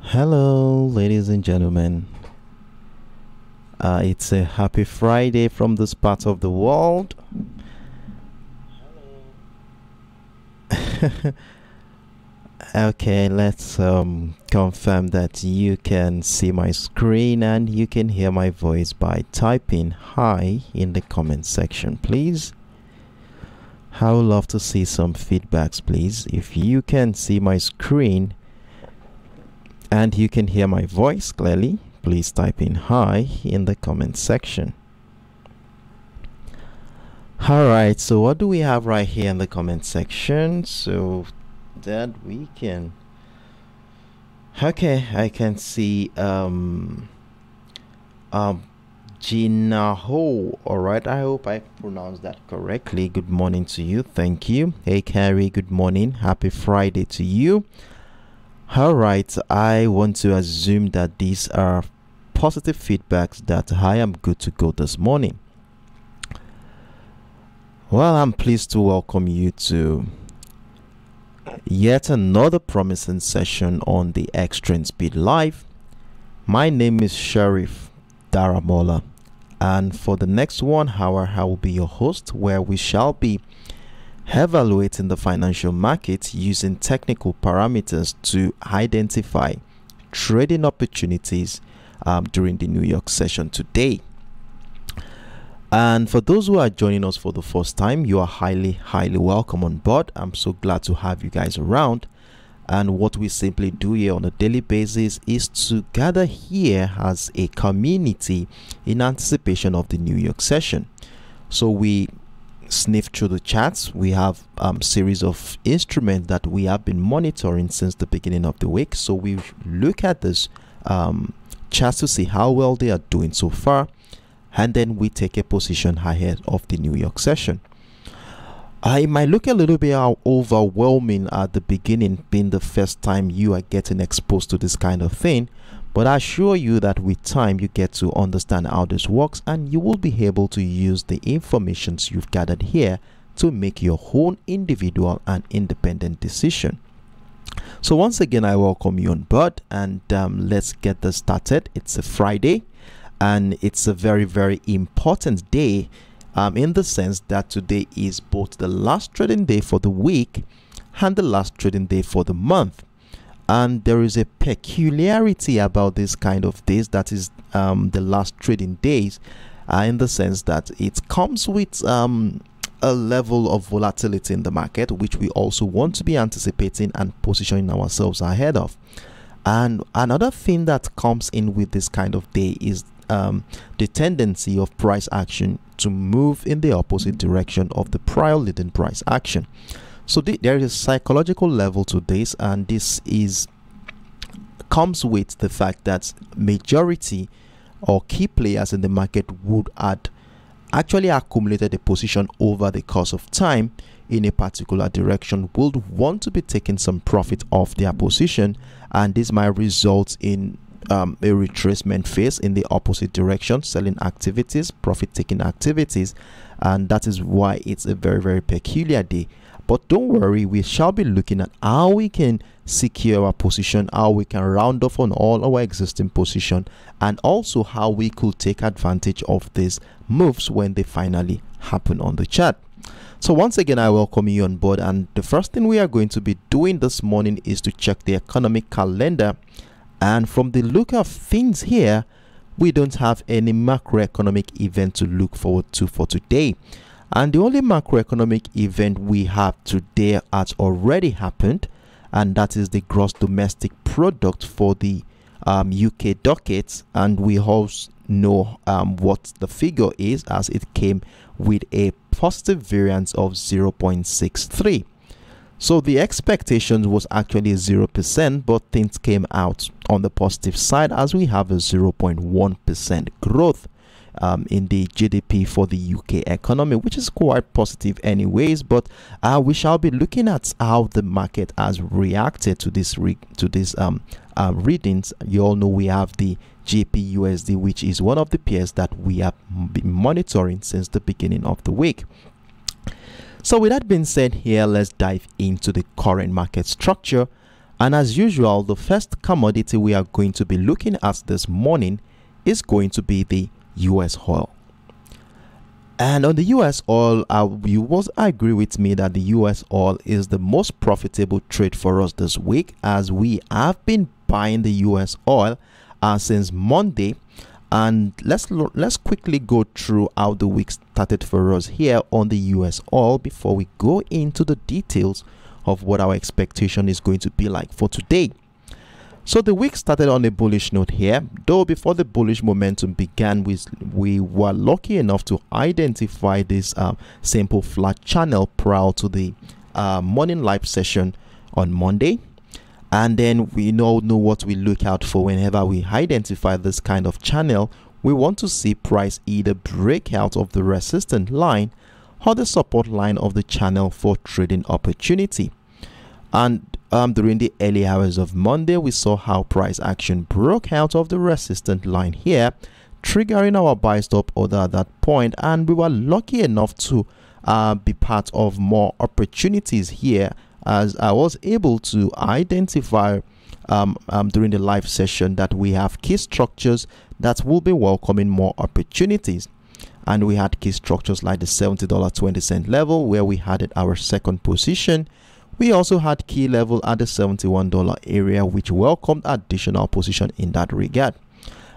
Hello, ladies and gentlemen. It's a happy Friday from this part of the world. Okay, let's confirm that you can see my screen and you can hear my voice by typing hi in the comment section, please. I would love to see some feedbacks, please. If you can see my screen and you can hear my voice clearly, please type in hi in the comment section. Alright, so what do we have right here in the comment section? So that we can, okay, I can see Gina Ho. Alright, I hope I pronounced that correctly. Good morning to you. Thank you. Hey Carrie, good morning. Happy Friday to you. Alright, I want to assume that these are positive feedbacks that I am good to go this morning. Well, I'm pleased to welcome you to yet another promising session on the Extreme Speed Live. My name is Sheriff Daramola, and for the next 1 hour I will be your host, where we shall be evaluating the financial market using technical parameters to identify trading opportunities during the New York session today. And for those who are joining us for the first time, you are highly welcome on board. I'm so glad to have you guys around. And what we simply do here on a daily basis is to gather here as a community in anticipation of the New York session. So we sniff through the charts. We have series of instruments that we have been monitoring since the beginning of the week. So we look at this charts to see how well they are doing so far, and then we take a position ahead of the New York session. It might look a little bit overwhelming at the beginning, being the first time you are getting exposed to this kind of thing, but I assure you that with time you get to understand how this works, and you will be able to use the information you've gathered here to make your own individual and independent decision. So once again, I welcome you on board, and let's get this started. It's a Friday, and it's a very important day in the sense that today is both the last trading day for the week and the last trading day for the month. And there is a peculiarity about this kind of days, that is the last trading days, in the sense that it comes with a level of volatility in the market, which we also want to be anticipating and positioning ourselves ahead of. And another thing that comes in with this kind of day is the tendency of price action to move in the opposite direction of the prior leading price action. So there is a psychological level to this, and this comes with the fact that majority or key players in the market would add actually accumulated a position over the course of time in a particular direction, would want to be taking some profit off their position, and this might result in a retracement phase in the opposite direction, selling activities, profit taking activities, and that is why it's a very peculiar day. But don't worry, we shall be looking at how we can secure our position, how we can round off on all our existing position, and also how we could take advantage of these moves when they finally happen on the chart. So once again, I welcome you on board, and the first thing we are going to be doing this morning is to check the economic calendar. And from the look of things here, we don't have any macroeconomic event to look forward to for today. And the only macroeconomic event we have today has already happened, and that is the gross domestic product for the UK docket. And we also know what the figure is, as it came with a positive variance of 0.63. So the expectation was actually 0%, but things came out on the positive side, as we have a 0.1% growth in the GDP for the UK economy, which is quite positive anyways. But we shall be looking at how the market has reacted to this readings. You all know we have the GBPUSD, which is one of the pairs that we have been monitoring since the beginning of the week. So with that being said, here let's dive into the current market structure. And as usual, the first commodity we are going to be looking at this morning is going to be the US oil. And on the US oil, you will agree with me that the US oil is the most profitable trade for us this week, as we have been buying the US oil since Monday. And let's quickly go through how the week started for us here on the US oil before we go into the details of what our expectation is going to be like for today. So the week started on a bullish note here, though before the bullish momentum began, we were lucky enough to identify this simple flat channel prior to the morning live session on Monday. And then we all know what we look out for whenever we identify this kind of channel. We want to see price either break out of the resistance line or the support line of the channel for trading opportunity. And during the early hours of Monday, we saw how price action broke out of the resistance line here, triggering our buy stop order at that point, and we were lucky enough to be part of more opportunities here, as I was able to identify during the live session that we have key structures that will be welcoming more opportunities. And we had key structures like the $70.20 level, where we had our second position. We also had key level at the $71 area, which welcomed additional position in that regard.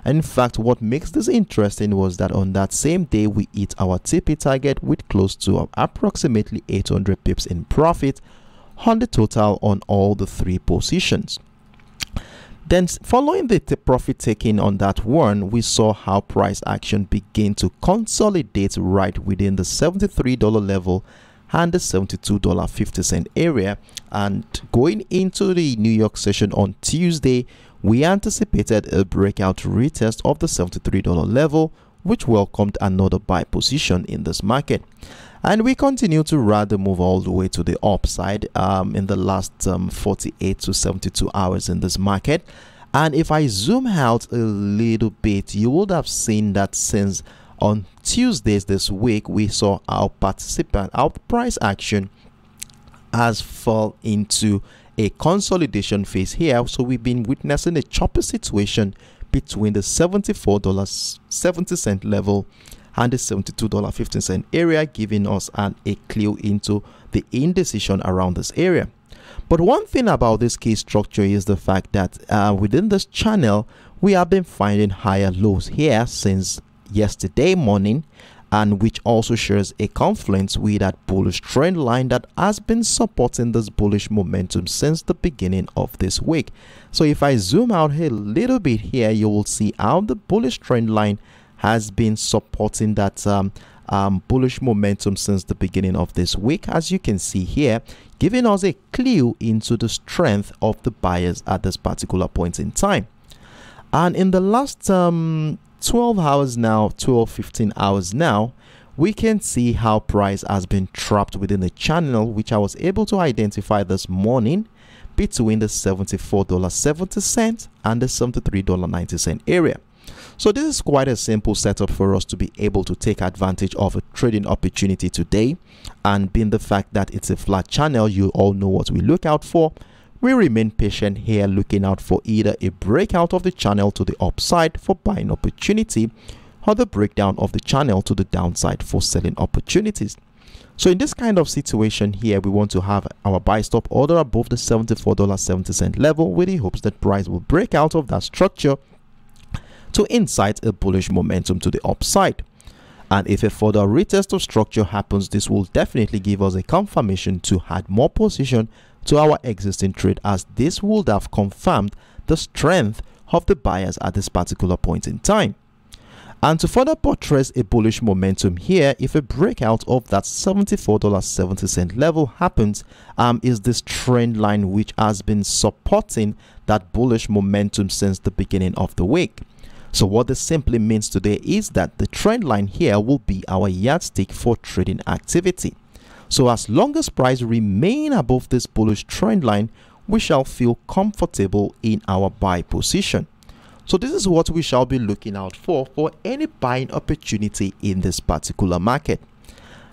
In fact, what makes this interesting was that on that same day, we hit our TP target with close to approximately 800 pips in profit on the total on all the three positions. Then following the profit taking on that one, we saw how price action began to consolidate right within the $73 level and the $72.50 area. And going into the New York session on Tuesday, we anticipated a breakout retest of the $73 level, which welcomed another buy position in this market. And we continue to rather move all the way to the upside in the last 48 to 72 hours in this market. And if I zoom out a little bit, you would have seen that since on Tuesdays this week, we saw our price action has fall into a consolidation phase here. So we've been witnessing a choppy situation between the $74.70 level and the $72.50 area, giving us a clue into the indecision around this area. But one thing about this key structure is the fact that within this channel, we have been finding higher lows here since yesterday morning, and which also shares a confluence with that bullish trend line that has been supporting this bullish momentum since the beginning of this week. So if I zoom out a little bit here, you will see how the bullish trend line has been supporting that bullish momentum since the beginning of this week, as you can see here, giving us a clue into the strength of the buyers at this particular point in time. And in the last 12 hours now, 15 hours now, we can see how price has been trapped within the channel, which I was able to identify this morning between the $74.70 and the $73.90 area. So this is quite a simple setup for us to be able to take advantage of a trading opportunity today. And being the fact that it's a flat channel, you all know what we look out for. We remain patient here, looking out for either a breakout of the channel to the upside for buying opportunity, or the breakdown of the channel to the downside for selling opportunities. So in this kind of situation here, we want to have our buy stop order above the $74.70 level, with the hopes that price will break out of that structure to incite a bullish momentum to the upside. And if a further retest of structure happens, this will definitely give us a confirmation to add more position to our existing trade, as this would have confirmed the strength of the buyers at this particular point in time. And to further buttress a bullish momentum here, if a breakout of that $74.70 level happens, is this trend line which has been supporting that bullish momentum since the beginning of the week. So what this simply means today is that the trend line here will be our yardstick for trading activity. So as long as price remain above this bullish trend line, we shall feel comfortable in our buy position. So this is what we shall be looking out for any buying opportunity in this particular market.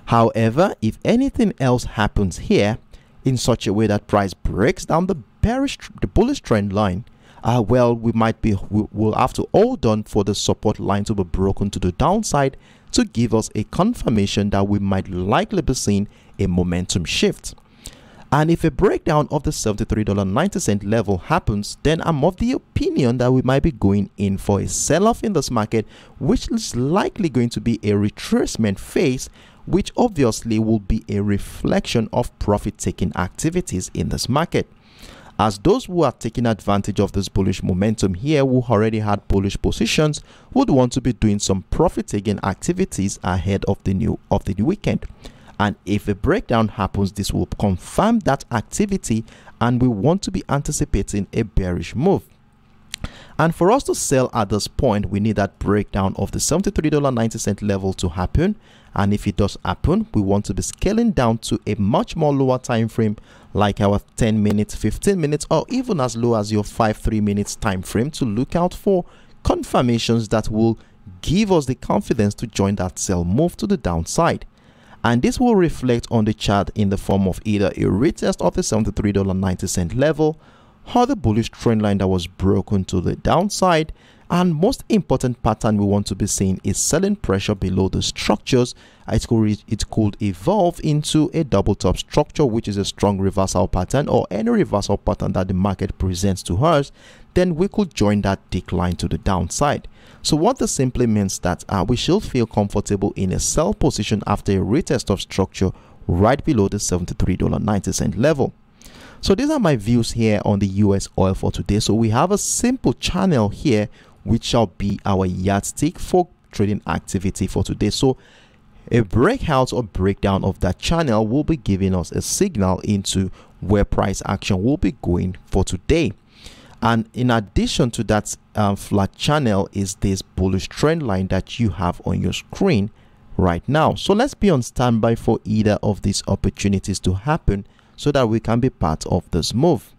However, if anything else happens here in such a way that price breaks down the the bullish trend line, well, we'll have to hold on for the support line to be broken to the downside to give us a confirmation that we might likely be seeing a momentum shift. And if a breakdown of the $73.90 level happens, then I'm of the opinion that we might be going in for a sell-off in this market, which is likely going to be a retracement phase, which obviously will be a reflection of profit-taking activities in this market. As those who are taking advantage of this bullish momentum here, who already had bullish positions, would want to be doing some profit-taking activities ahead of the weekend. And if a breakdown happens, this will confirm that activity, and we want to be anticipating a bearish move. And for us to sell at this point, we need that breakdown of the $73.90 level to happen. And if it does happen, we want to be scaling down to a much more lower time frame, like our 10 minutes, 15 minutes, or even as low as your 5-3 minutes time frame, to look out for confirmations that will give us the confidence to join that sell move to the downside. And this will reflect on the chart in the form of either a retest of the $73.90 level or the bullish trend line that was broken to the downside. And most important pattern we want to be seeing is selling pressure below the structures. It could evolve into a double top structure, which is a strong reversal pattern, or any reversal pattern that the market presents to us. Then we could join that decline to the downside. So what this simply means that we should feel comfortable in a sell position after a retest of structure right below the $73.90 level. So these are my views here on the US oil for today. So we have a simple channel here, which shall be our yardstick for trading activity for today. So a breakout or breakdown of that channel will be giving us a signal into where price action will be going for today. And in addition to that flat channel is this bullish trend line that you have on your screen right now. So let's be on standby for either of these opportunities to happen so that we can be part of this move.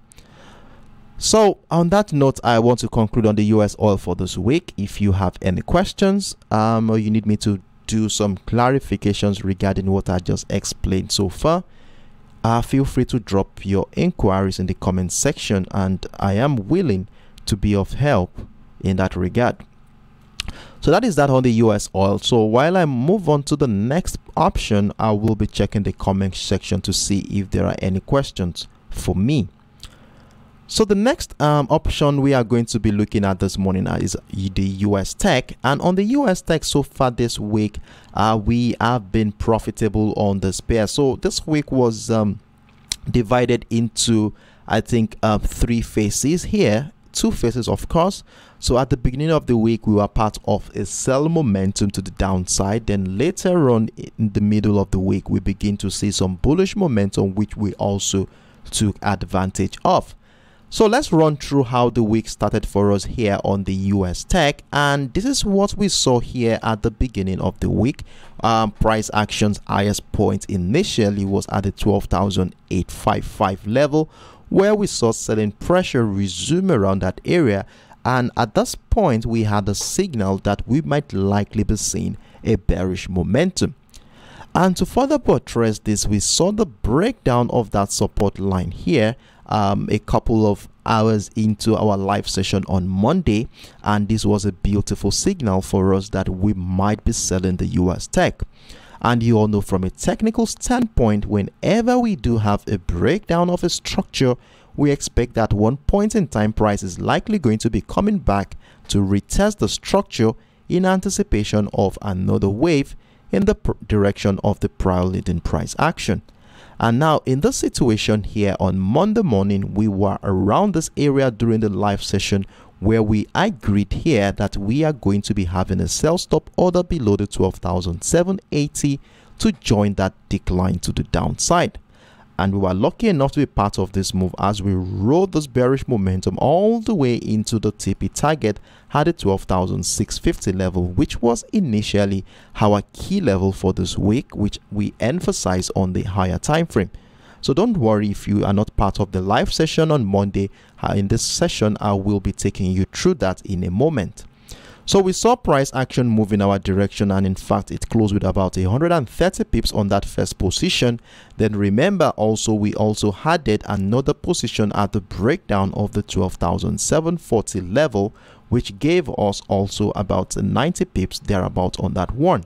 So on that note, I want to conclude on the US oil for this week. If you have any questions or you need me to do some clarifications regarding what I just explained so far, feel free to drop your inquiries in the comment section, and I am willing to be of help in that regard. So that is that on the US oil. So while I move on to the next option, I will be checking the comment section to see if there are any questions for me. So the next option we are going to be looking at this morning is the US tech. And on the US tech so far this week, we have been profitable on this pair. So this week was divided into, I think, 3 phases here. 2 phases, of course. So at the beginning of the week, we were part of a sell momentum to the downside. Then later on in the middle of the week, we begin to see some bullish momentum, which we also took advantage of. So let's run through how the week started for us here on the US tech, and this is what we saw here at the beginning of the week. Price action's highest point initially was at the 12,855 level, where we saw selling pressure resume around that area, and at this point we had a signal that we might likely be seeing a bearish momentum. And to further buttress this, we saw the breakdown of that support line here a couple of hours into our live session on Monday, and this was a beautiful signal for us that we might be selling the US tech. And you all know, from a technical standpoint, whenever we do have a breakdown of a structure, we expect that one point in time price is likely going to be coming back to retest the structure in anticipation of another wave in the direction of the prior leading price action. And now in this situation here on Monday morning, we were around this area during the live session, where we agreed here that we are going to be having a sell stop order below the 12,780 to join that decline to the downside. And we were lucky enough to be part of this move as we rode this bearish momentum all the way into the TP target at the 12,650 level, which was initially our key level for this week, which we emphasize on the higher time frame. So don't worry if you are not part of the live session on Monday. In this session, I will be taking you through that in a moment. So we saw price action move in our direction, and in fact it closed with about 130 pips on that first position. Then remember also we also added another position at the breakdown of the 12,740 level, which gave us also about 90 pips thereabout on that one.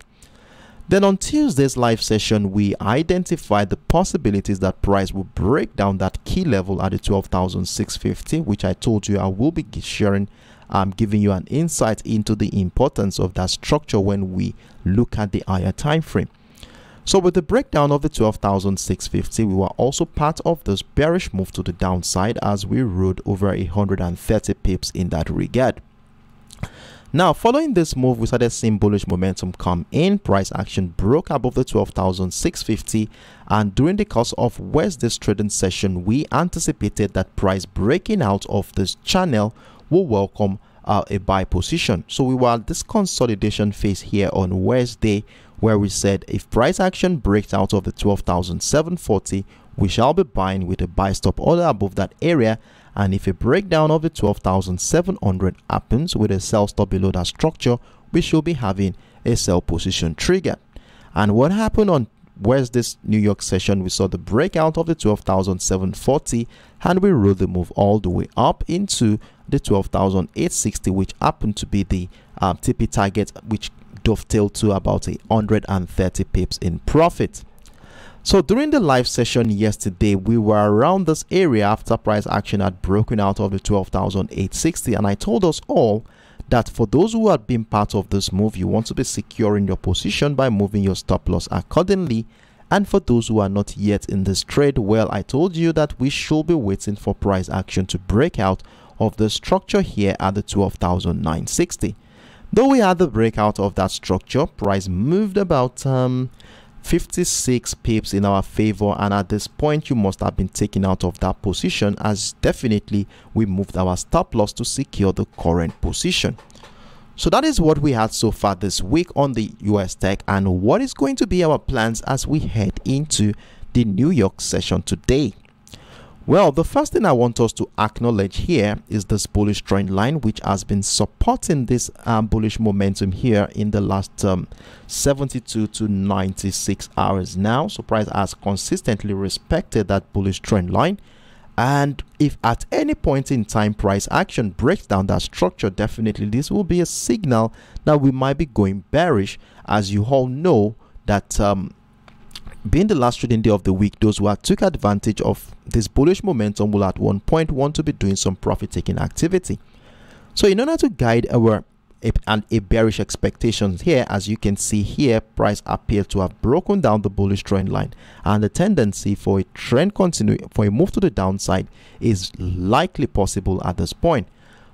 Then on Tuesday's live session, we identified the possibilities that price will break down that key level at the 12,650, which I told you I will be sharing, giving you an insight into the importance of that structure when we look at the higher time frame. So with the breakdown of the 12,650, we were also part of this bearish move to the downside as we rode over 130 pips in that regard. Now, following this move, we started seeing bullish momentum come in. Price action broke above the 12,650, and during the course of Wednesday's trading session, we anticipated that price breaking out of this channel will welcome a buy position. So we were at this consolidation phase here on Wednesday, where we said if price action breaks out of the 12,740, we shall be buying with a buy stop order above that area. And if a breakdown of the 12,700 happens with a sell stop below that structure, we should be having a sell position triggered. And what happened on Wednesday's New York session, we saw the breakout of the 12,740, and we rode the move all the way up into the 12,860, which happened to be the TP target, which dovetailed to about 130 pips in profit. So during the live session yesterday, we were around this area after price action had broken out of the 12,860, and I told us all that for those who had been part of this move, you want to be securing your position by moving your stop loss accordingly. And for those who are not yet in this trade, well, I told you that we should be waiting for price action to break out of the structure here at the 12,960. Though we had the breakout of that structure, price moved about 56 pips in our favor, and at this point you must have been taken out of that position, as definitely we moved our stop loss to secure the current position. So that is what we had so far this week on the US tech, and what is going to be our plans as we head into the New York session today. Well, the first thing I want us to acknowledge here is this bullish trend line, which has been supporting this bullish momentum here in the last 72 to 96 hours now. So price has consistently respected that bullish trend line, and if at any point in time price action breaks down that structure, definitely this will be a signal that we might be going bearish. As you all know that being the last trading day of the week, those who took advantage of this bullish momentum will at one point want to be doing some profit taking activity. So in order to guide our a bearish expectations here, as you can see here, price appears to have broken down the bullish trend line, and the tendency for a trend for a move to the downside is likely possible at this point.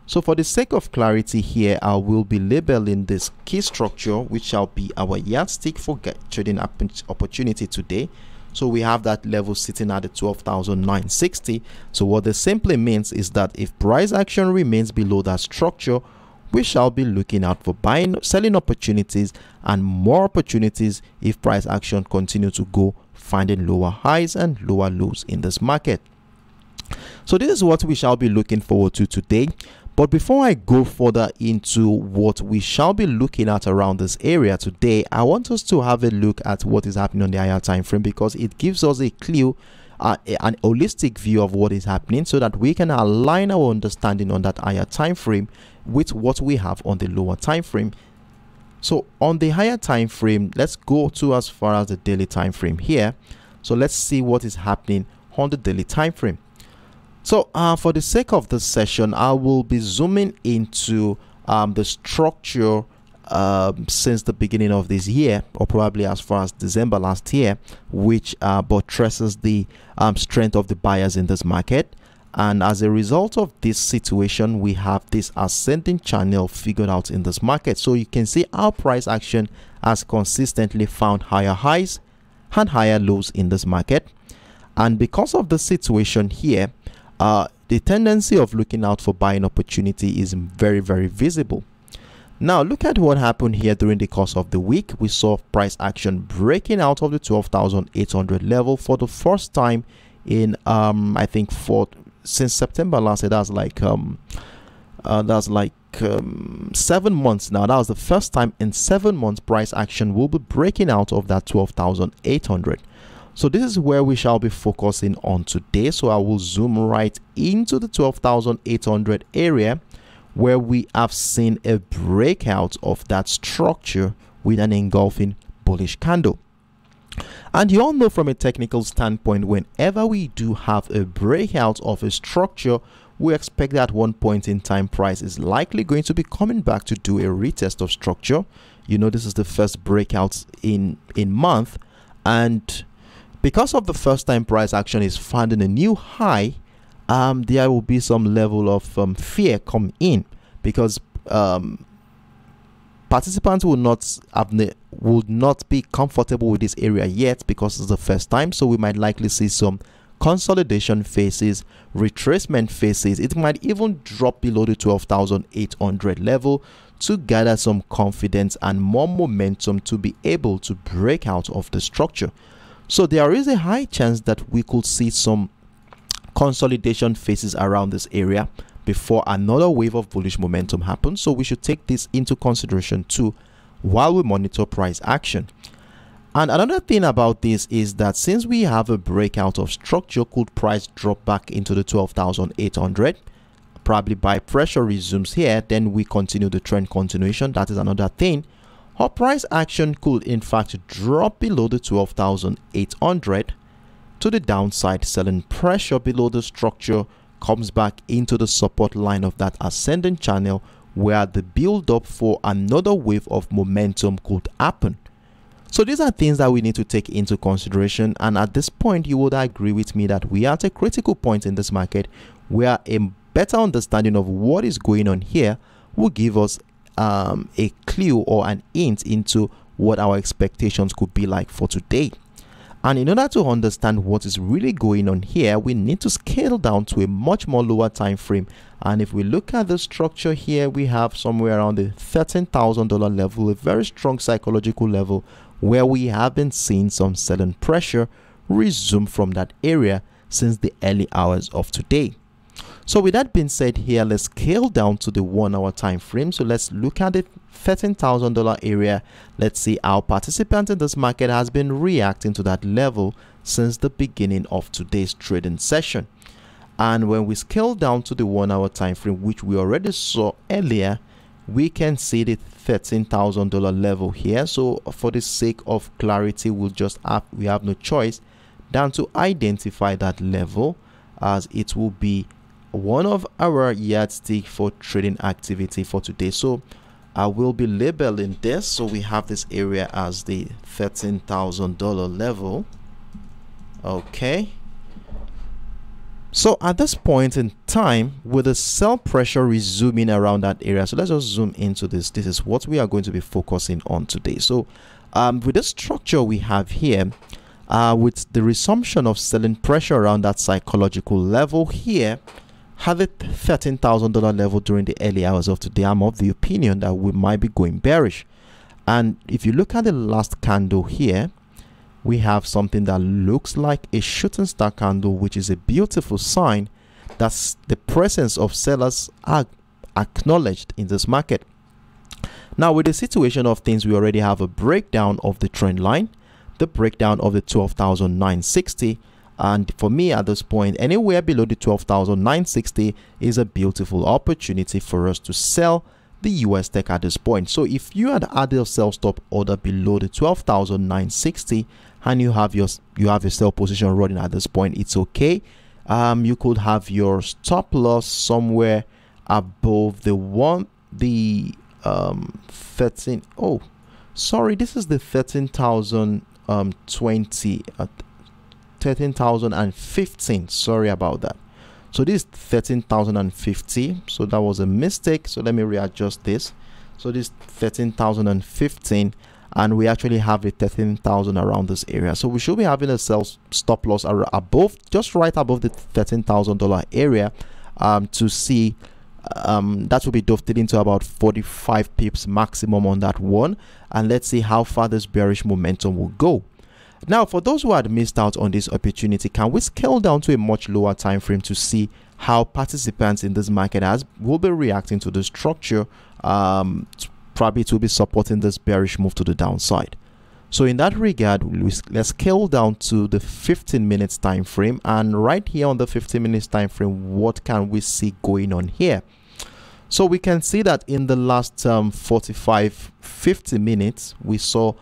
So for the sake of clarity here, I will be labeling this key structure, which shall be our yardstick for trading opportunity today. So we have that level sitting at the 12,960. So what this simply means is that if price action remains below that structure, we shall be looking out for selling opportunities, and more opportunities if price action continue to go, finding lower highs and lower lows in this market. So this is what we shall be looking forward to today. But before I go further into what we shall be looking at around this area today, I want us to have a look at what is happening on the higher time frame, because it gives us a clue, an holistic view of what is happening, so that we can align our understanding on that higher time frame with what we have on the lower time frame. So on the higher time frame, let's go to as far as the daily time frame here. So let's see what is happening on the daily time frame. So for the sake of this session, I will be zooming into the structure since the beginning of this year, or probably as far as December last year, which buttresses the strength of the buyers in this market. And as a result of this situation, we have this ascending channel figured out in this market. So you can see our price action has consistently found higher highs and higher lows in this market. And because of the situation here, the tendency of looking out for buying opportunity is very, very visible. Now look at what happened here during the course of the week. We saw price action breaking out of the 12,800 level for the first time in I think since September last year. That's like that's like 7 months now. That was the first time in 7 months price action will be breaking out of that 12,800. So this is where we shall be focusing on today. So I will zoom right into the 12,800 area, where we have seen a breakout of that structure with an engulfing bullish candle. And you all know from a technical standpoint, whenever we do have a breakout of a structure, we expect that at one point in time price is likely going to be coming back to do a retest of structure. You know, this is the first breakout in month, and because of the first time price action is finding a new high, there will be some level of fear come in, because participants will not be comfortable with this area yet, because it's the first time. So we might likely see some consolidation phases, retracement phases. It might even drop below the 12,800 level to gather some confidence and more momentum to be able to break out of the structure. So there is a high chance that we could see some consolidation phases around this area before another wave of bullish momentum happens. So we should take this into consideration too while we monitor price action. And another thing about this is that since we have a breakout of structure, could price drop back into the 12,800? Probably buy pressure resumes here, then we continue the trend continuation. That is another thing. Or price action could in fact drop below the 12,800 to the downside. Selling pressure below the structure comes back into the support line of that ascending channel, where the build up for another wave of momentum could happen. So these are things that we need to take into consideration, and at this point you would agree with me that we are at a critical point in this market where a better understanding of what is going on here will give us a clue or an hint into what our expectations could be like for today. And in order to understand what is really going on here, we need to scale down to a much more lower time frame. And if we look at the structure here, we have somewhere around the $13,000 level, a very strong psychological level, where we have been seeing some selling pressure resume from that area since the early hours of today. So with that being said here, let's scale down to the 1 hour time frame. So let's look at the $13,000 area. Let's see how participants in this market has been reacting to that level since the beginning of today's trading session. And when we scale down to the 1 hour time frame, which we already saw earlier, we can see the $13,000 level here. So for the sake of clarity, we have no choice than to identify that level, as it will be one of our yardstick for trading activity for today. So I will be labeling this. So we have this area as the $13,000 level. Okay. So at this point in time, with the sell pressure resuming around that area, so let's just zoom into this. This is what we are going to be focusing on today. So with the structure we have here, with the resumption of selling pressure around that psychological level here, have a $13,000 level during the early hours of today, I'm of the opinion that we might be going bearish. And if you look at the last candle here, we have something that looks like a shooting star candle, which is a beautiful sign that the presence of sellers are acknowledged in this market. Now, with the situation of things, we already have a breakdown of the trend line, the breakdown of the 12,960, and for me at this point, anywhere below the 12,960 is a beautiful opportunity for us to sell the US tech at this point. So if you had added a sell stop order below the 12,960 and you have your sell position running at this point, it's okay. You could have your stop loss somewhere above the 13. Oh, sorry, this is the 13,020 13,015. Sorry about that. So this is 13,050. So that was a mistake. So let me readjust this. So this 13,015, and we actually have a 13,000 around this area. So we should be having a sell stop loss above, just right above the $13,000 area, to see that will be dovetailing to about 45 pips maximum on that one. And let's see how far this bearish momentum will go. Now, for those who had missed out on this opportunity, can we scale down to a much lower time frame to see how participants in this market will be reacting to the structure. Probably it will be supporting this bearish move to the downside. So in that regard, let's scale down to the 15 minutes time frame, and right here on the 15 minutes time frame, what can we see going on here? So we can see that in the last 45-50 minutes, we saw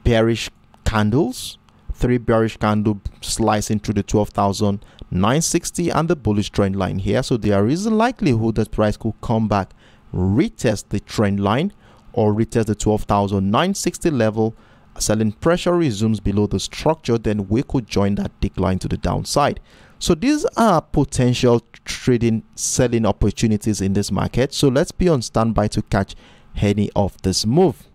bearish candles, 3 bearish candles slicing through the 12,960 and the bullish trend line here. So there is a likelihood that price could come back, retest the trend line, or retest the 12,960 level. Selling pressure resumes below the structure, then we could join that decline to the downside. So these are potential trading selling opportunities in this market, so let's be on standby to catch any of this move.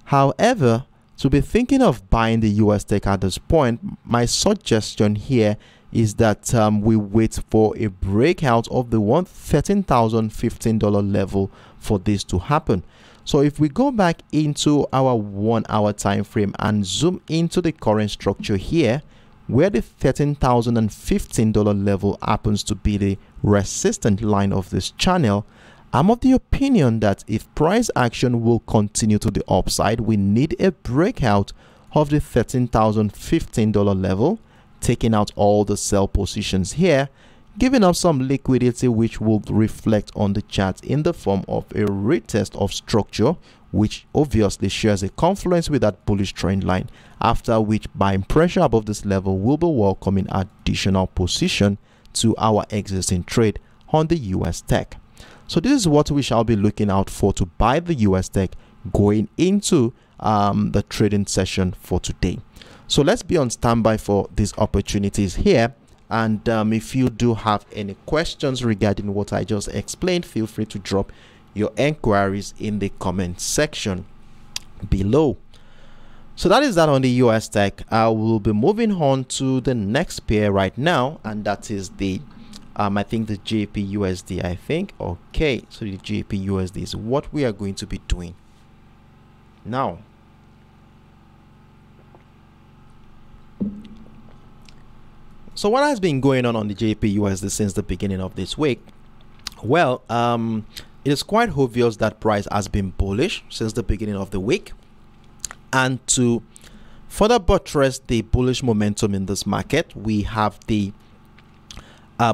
However, to be thinking of buying the US tech at this point, my suggestion here is that we wait for a breakout of the $13,015 level for this to happen. So if we go back into our 1 hour time frame and zoom into the current structure here, where the $13,015 level happens to be the resistance line of this channel, I'm of the opinion that if price action will continue to the upside, we need a breakout of the $13,015 level, taking out all the sell positions here, giving up some liquidity, which will reflect on the chart in the form of a retest of structure, which obviously shares a confluence with that bullish trend line, after which buying pressure above this level will be welcoming additional position to our existing trade on the US tech. So this is what we shall be looking out for to buy the US tech going into the trading session for today. So let's be on standby for these opportunities here. And if you do have any questions regarding what I just explained, feel free to drop your enquiries in the comment section below. So that is that on the US tech. I will be moving on to the next pair right now, and that is the I think the GBPUSD, I think. Okay, so the GBPUSD is what we are going to be doing now. So what has been going on the GBPUSD since the beginning of this week? Well, it is quite obvious that price has been bullish since the beginning of the week, and to further buttress the bullish momentum in this market, we have the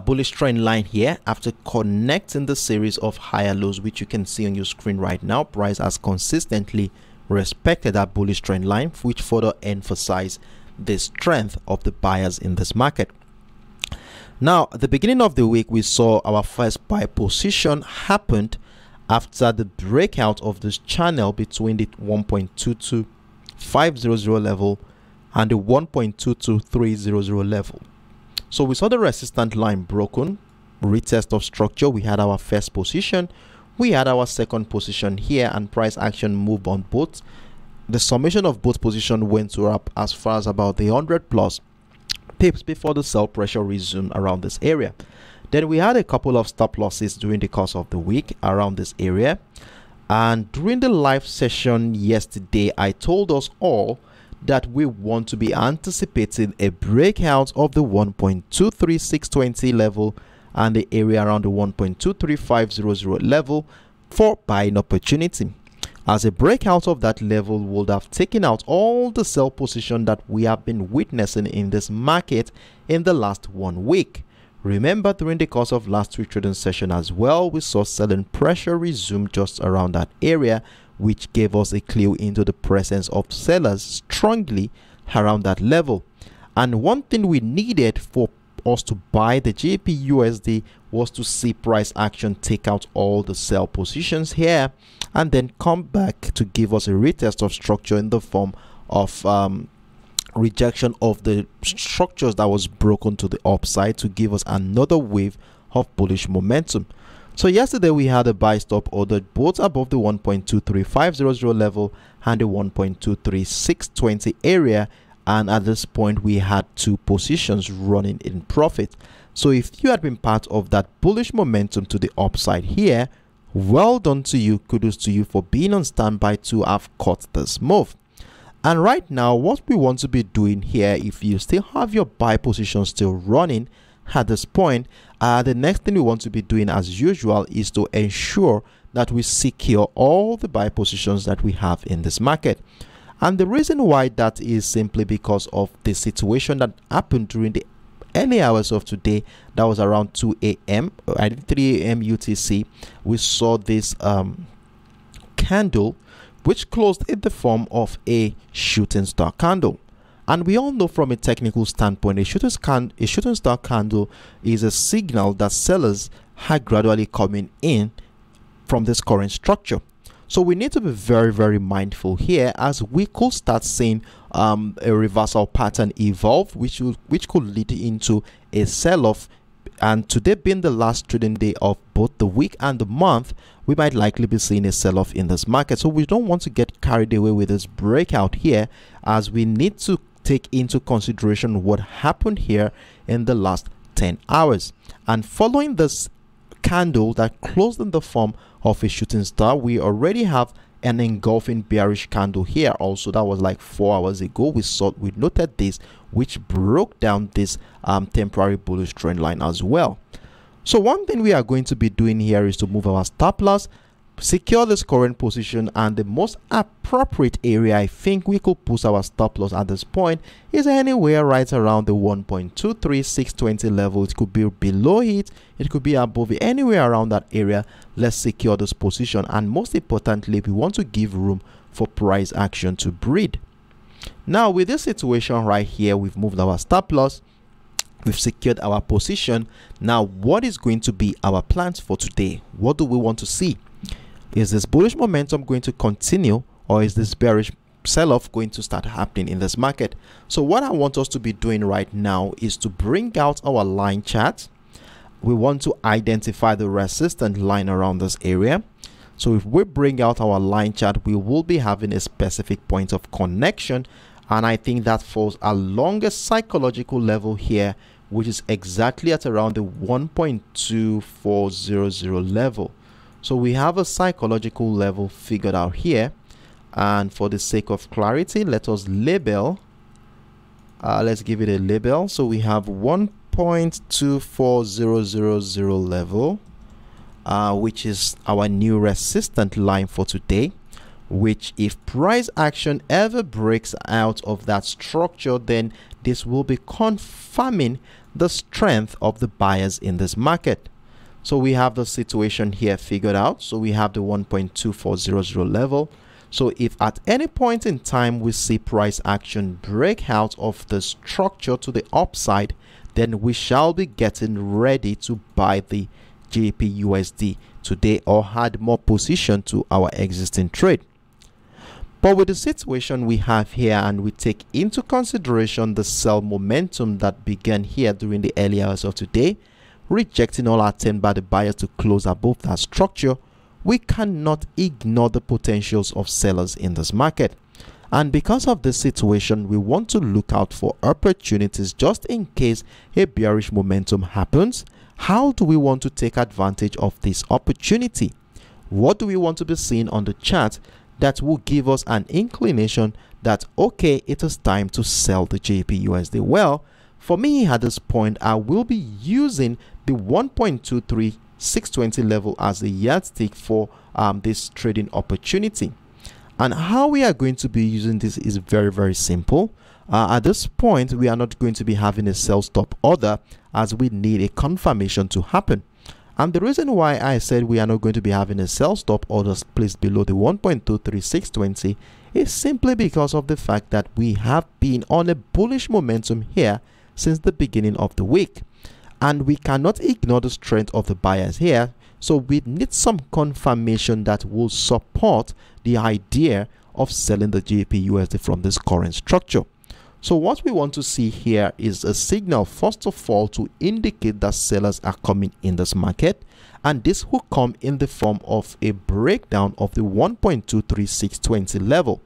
bullish trend line here. After connecting the series of higher lows, which you can see on your screen right now, price has consistently respected that bullish trend line, which further emphasizes the strength of the buyers in this market. Now, at the beginning of the week, we saw our first buy position happened after the breakout of this channel between the 1.22500 level and the 1.22300 level. So we saw the resistance line broken, retest of structure. We had our first position, we had our second position here, and price action moved on both. The summation of both positions went to up as far as about the 100+ pips before the sell pressure resumed around this area. Then we had a couple of stop losses during the course of the week around this area. And during the live session yesterday, I told us all that we want to be anticipating a breakout of the 1.23620 level and the area around the 1.23500 level for buying opportunity, as a breakout of that level would have taken out all the sell position that we have been witnessing in this market in the last 1 week. Remember, during the course of last week's trading session as well, we saw selling pressure resume just around that area, which gave us a clue into the presence of sellers strongly around that level. And one thing we needed for us to buy the GBPUSD was to see price action take out all the sell positions here and then come back to give us a retest of structure in the form of rejection of the structures that was broken to the upside to give us another wave of bullish momentum. So yesterday we had a buy stop ordered both above the 1.23500 level and the 1.23620 area, and at this point we had 2 positions running in profit. So if you had been part of that bullish momentum to the upside here, well done to you, kudos to you for being on standby to have caught this move. And right now what we want to be doing here, if you still have your buy position still running, at this point, the next thing we want to be doing as usual is to ensure that we secure all the buy positions that we have in this market. And the reason why that is simply because of the situation that happened during the early hours of today. That was around 2 a.m. at 3 a.m. UTC. We saw this candle which closed in the form of a shooting star candle. And we all know from a technical standpoint, a shooting star candle is a signal that sellers are gradually coming in from this current structure. So we need to be very, very mindful here, as we could start seeing a reversal pattern evolve, which could lead into a sell-off. And today being the last trading day of both the week and the month, we might likely be seeing a sell-off in this market. So we don't want to get carried away with this breakout here, as we need to take into consideration what happened here in the last 10 hours. And following this candle that closed in the form of a shooting star, we already have an engulfing bearish candle here. Also, that was like 4 hours ago. We noted this, which broke down this temporary bullish trend line as well. So one thing we are going to be doing here is to move our stop loss, secure this current position, and the most appropriate area I think we could push our stop loss at this point is anywhere right around the 1.23620 level. It could be below it, it could be above it, anywhere around that area. Let's secure this position, and most importantly, we want to give room for price action to breed. Now with this situation right here, we've moved our stop loss, we've secured our position. Now what is going to be our plans for today? What do we want to see? Is this bullish momentum going to continue, or is this bearish sell-off going to start happening in this market? So what I want us to be doing right now is to bring out our line chart. We want to identify the resistance line around this area. So if we bring out our line chart, we will be having a specific point of connection, and I think that falls along a psychological level here, which is exactly at around the 1.2400 level. So we have a psychological level figured out here, and for the sake of clarity, let us label, let's give it a label. So we have 1.24000 level, which is our new resistance line for today, which if price action ever breaks out of that structure, then this will be confirming the strength of the buyers in this market. So we have the situation here figured out. So we have the 1.2400 level. So if at any point in time we see price action break out of the structure to the upside, then we shall be getting ready to buy the GBPUSD today, or add more position to our existing trade. But with the situation we have here, and we take into consideration the sell momentum that began here during the early hours of today, rejecting all attempt by the buyers to close above that structure, we cannot ignore the potentials of sellers in this market. And because of this situation, we want to look out for opportunities just in case a bearish momentum happens. How do we want to take advantage of this opportunity? What do we want to be seeing on the chart that will give us an inclination that, okay, it is time to sell the GBPUSD? Well, for me at this point, I will be using the 1.23620 level as a yardstick for this trading opportunity. And how we are going to be using this is very, very simple. At this point, we are not going to be having a sell stop order, as we need a confirmation to happen. And the reason why I said we are not going to be having a sell stop order placed below the 1.23620 is simply because of the fact that we have been on a bullish momentum here since the beginning of the week, and we cannot ignore the strength of the buyers here. So we need some confirmation that will support the idea of selling the GBPUSD from this current structure. So what we want to see here is a signal, first of all, to indicate that sellers are coming in this market, and this will come in the form of a breakdown of the 1.23620 level.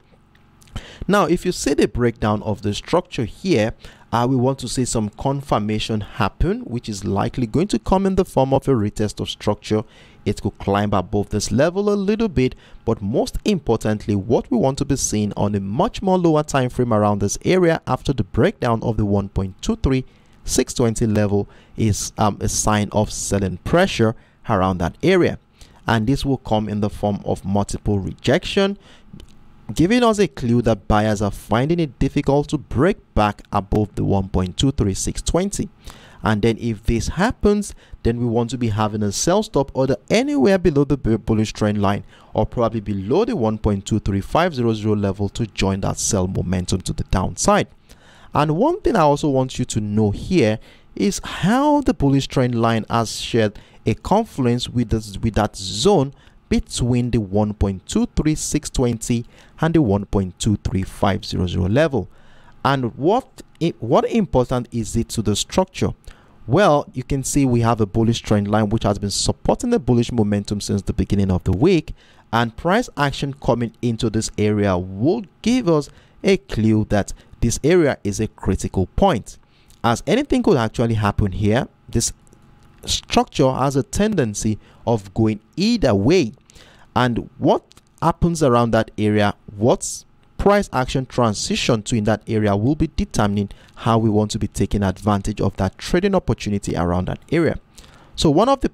Now, if you see the breakdown of the structure here, we want to see some confirmation happen, which is likely going to come in the form of a retest of structure. It could climb above this level a little bit, but most importantly, what we want to be seeing on a much more lower time frame around this area after the breakdown of the 1.23620 620 level is a sign of selling pressure around that area, and this will come in the form of multiple rejection, giving us a clue that buyers are finding it difficult to break back above the 1.23620. And then if this happens, then we want to be having a sell stop order anywhere below the bullish trend line, or probably below the 1.23500 level to join that sell momentum to the downside. And one thing I also want you to know here is how the bullish trend line has shared a confluence with that zone between the 1.23620 and the 1.23500 level. And what important is it to the structure? Well, you can see we have a bullish trend line which has been supporting the bullish momentum since the beginning of the week, and price action coming into this area will give us a clue that this area is a critical point, as anything could actually happen here. This structure has a tendency of going either way, and what happens around that area, what's price action transition to in that area, will be determining how we want to be taking advantage of that trading opportunity around that area. So one of the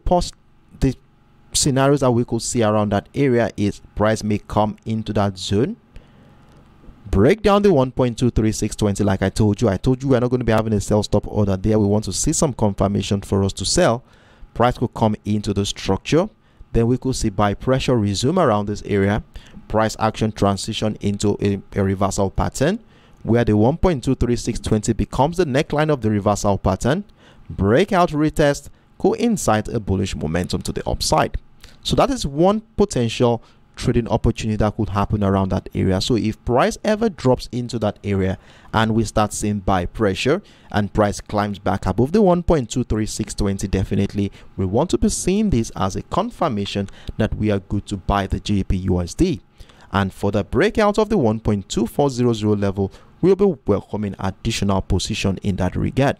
scenarios that we could see around that area is price may come into that zone, break down the 1.23620. Like I told you we're not going to be having a sell stop order there. We want to see some confirmation for us to sell. Price could come into the structure, then we could see buy pressure resume around this area, price action transition into a reversal pattern where the 1.23620 becomes the neckline of the reversal pattern, breakout retest, coincide a bullish momentum to the upside. So that is one potential trading opportunity that could happen around that area. So if price ever drops into that area and we start seeing buy pressure and price climbs back above the 1.23620, definitely we want to be seeing this as a confirmation that we are good to buy the GBPUSD. And for the breakout of the 1.2400 level, we'll be welcoming additional position in that regard.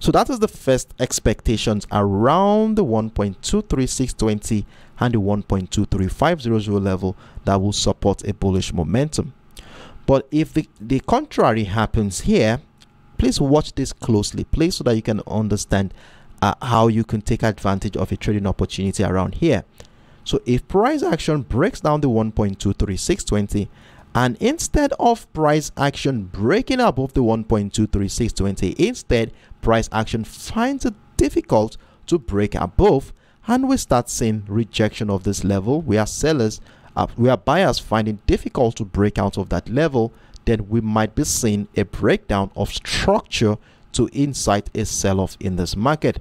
So that is the first expectations around the 1.23620 and the 1.23500 level that will support a bullish momentum. But if the contrary happens here, please watch this closely, please, so that you can understand how you can take advantage of a trading opportunity around here. So if price action breaks down the 1.23620, and instead of price action breaking above the 1.23620, instead price action finds it difficult to break above, and we start seeing rejection of this level, we are buyers finding difficult to break out of that level, then we might be seeing a breakdown of structure to incite a sell-off in this market.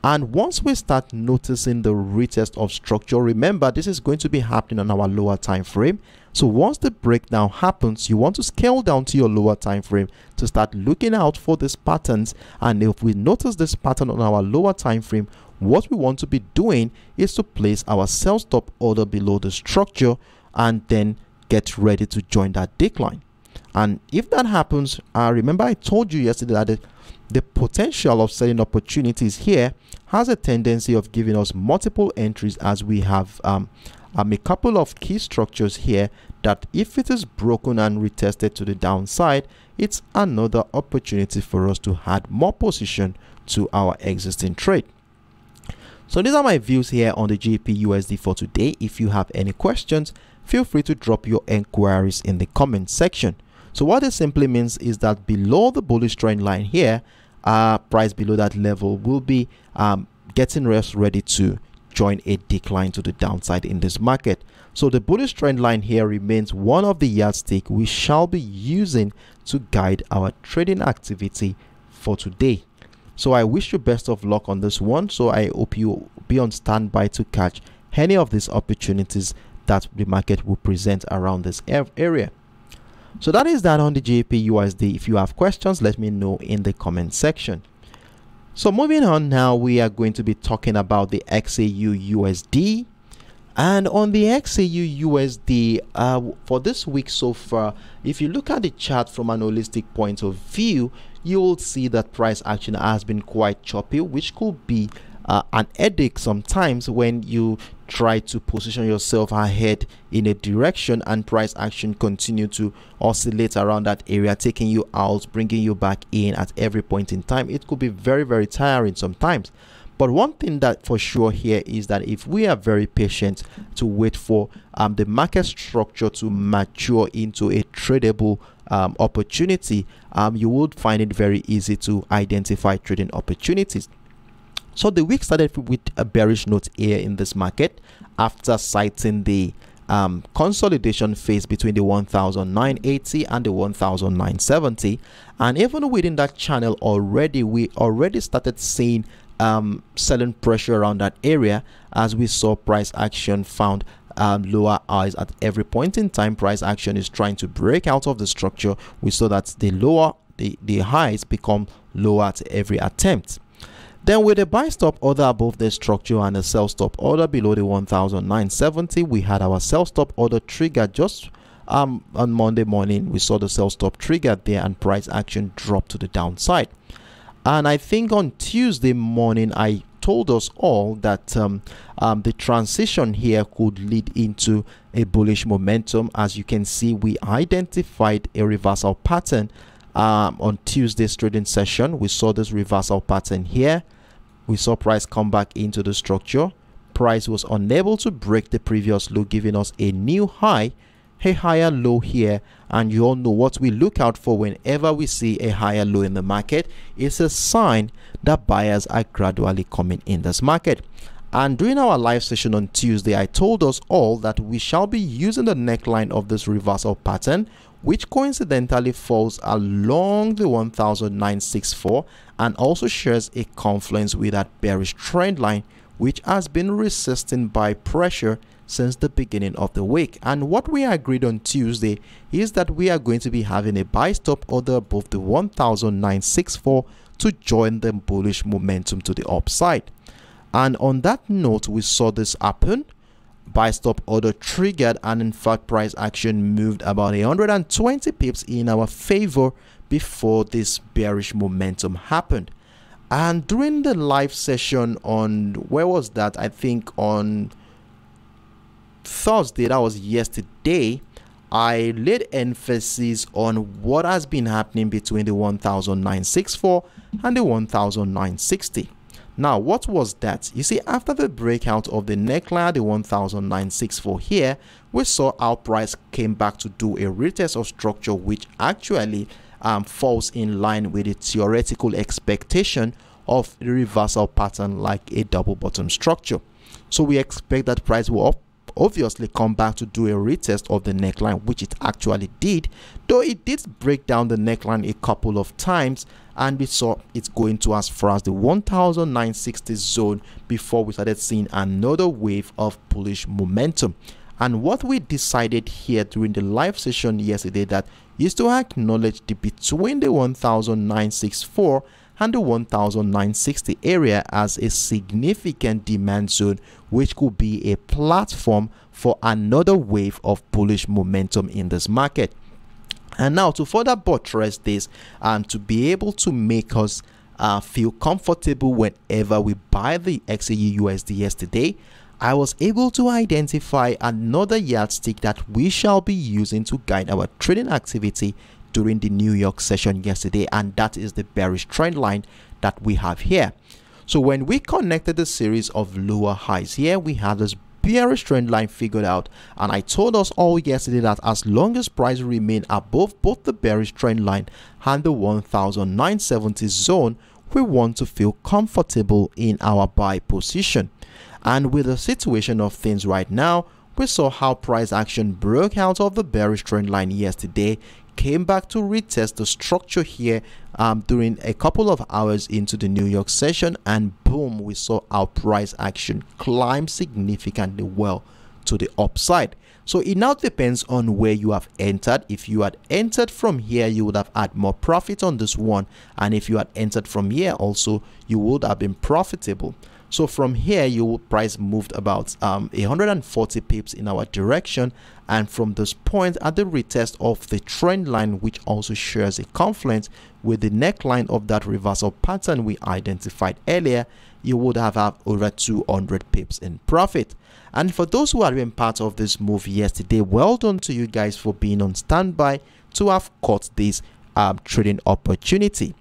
And once we start noticing the retest of structure, remember this is going to be happening on our lower time frame. So once the breakdown happens, you want to scale down to your lower time frame to start looking out for these patterns. And if we notice this pattern on our lower time frame, what we want to be doing is to place our sell stop order below the structure and then get ready to join that decline. And if that happens, remember I told you yesterday that the potential of selling opportunities here has a tendency of giving us multiple entries, as we have a couple of key structures here that if it is broken and retested to the downside, it's another opportunity for us to add more position to our existing trade. So these are my views here on the GBPUSD for today. If you have any questions, feel free to drop your inquiries in the comment section. So what this simply means is that below the bullish trend line here, price below that level will be getting ready to join a decline to the downside in this market. So the bullish trend line here remains one of the yardstick we shall be using to guide our trading activity for today. So I wish you best of luck on this one. So I hope you be on standby to catch any of these opportunities that the market will present around this area. So that is that on the GBPUSD. If you have questions, let me know in the comment section. So moving on now, we are going to be talking about the XAUUSD. And on the XAUUSD, for this week so far, if you look at the chart from an holistic point of view, you will see that price action has been quite choppy, which could be an headache sometimes when you try to position yourself ahead in a direction and price action continue to oscillate around that area, taking you out, bringing you back in at every point in time. It could be very, very tiring sometimes. But one thing that for sure here is that if we are very patient to wait for the market structure to mature into a tradable opportunity, you would find it very easy to identify trading opportunities. So the week started with a bearish note here in this market after citing the consolidation phase between the 1980 and the 1970, and even within that channel we already started seeing selling pressure around that area, as we saw price action found lower highs at every point in time. Price action is trying to break out of the structure. We saw that the highs become lower at every attempt. Then with a buy stop order above the structure and a sell stop order below the 1970, we had our sell stop order trigger just on Monday morning. We saw the sell stop trigger there and price action dropped to the downside. And I think on Tuesday morning I told us all that the transition here could lead into a bullish momentum. As you can see, we identified a reversal pattern on Tuesday's trading session. We saw this reversal pattern here. We saw price come back into the structure. Price was unable to break the previous low, giving us a new high, a higher low here. And you all know what we look out for whenever we see a higher low in the market. It's a sign that buyers are gradually coming in this market. And during our live session on Tuesday, I told us all that we shall be using the neckline of this reversal pattern, which coincidentally falls along the 1964 and also shares a confluence with that bearish trend line, which has been resisting buy pressure since the beginning of the week. And what we agreed on Tuesday is that we are going to be having a buy stop order above the 1964 to join the bullish momentum to the upside. And on that note, we saw this happen. Buy stop order triggered, and in fact price action moved about 120 pips in our favor before this bearish momentum happened. And during the live session on, where was that? I think on Thursday, that was yesterday, I laid emphasis on what has been happening between the 1964 and the 1960. Now, what was that? You see, after the breakout of the neckline, the 1964 here, we saw our price came back to do a retest of structure, which actually falls in line with the theoretical expectation of the reversal pattern like a double bottom structure. So we expect that price will obviously come back to do a retest of the neckline, which it actually did, though it did break down the neckline a couple of times, and we saw it's going to as far as the 1960 zone before we started seeing another wave of bullish momentum. And what we decided here during the live session yesterday that is to acknowledge the between the 1964 and the 1960 area as a significant demand zone, which could be a platform for another wave of bullish momentum in this market. And now to further buttress this and to be able to make us feel comfortable whenever we buy the XAUUSD yesterday, I was able to identify another yardstick that we shall be using to guide our trading activity during the New York session yesterday, and that is the bearish trend line that we have here. So when we connected the series of lower highs here, we had this bearish trend line figured out, and I told us all yesterday that as long as price remain above both the bearish trend line and the 1970 zone, we want to feel comfortable in our buy position. And with the situation of things right now, we saw how price action broke out of the bearish trend line yesterday, came back to retest the structure here during a couple of hours into the New York session, and boom, we saw our price action climb significantly well to the upside. So it now depends on where you have entered. If you had entered from here, you would have had more profit on this one, and if you had entered from here also, you would have been profitable. So from here, your price moved about 140 pips in our direction, and from this point at the retest of the trend line, which also shares a confluence with the neckline of that reversal pattern we identified earlier, you would have over 200 pips in profit. And for those who have been part of this move yesterday, well done to you guys for being on standby to have caught this trading opportunity.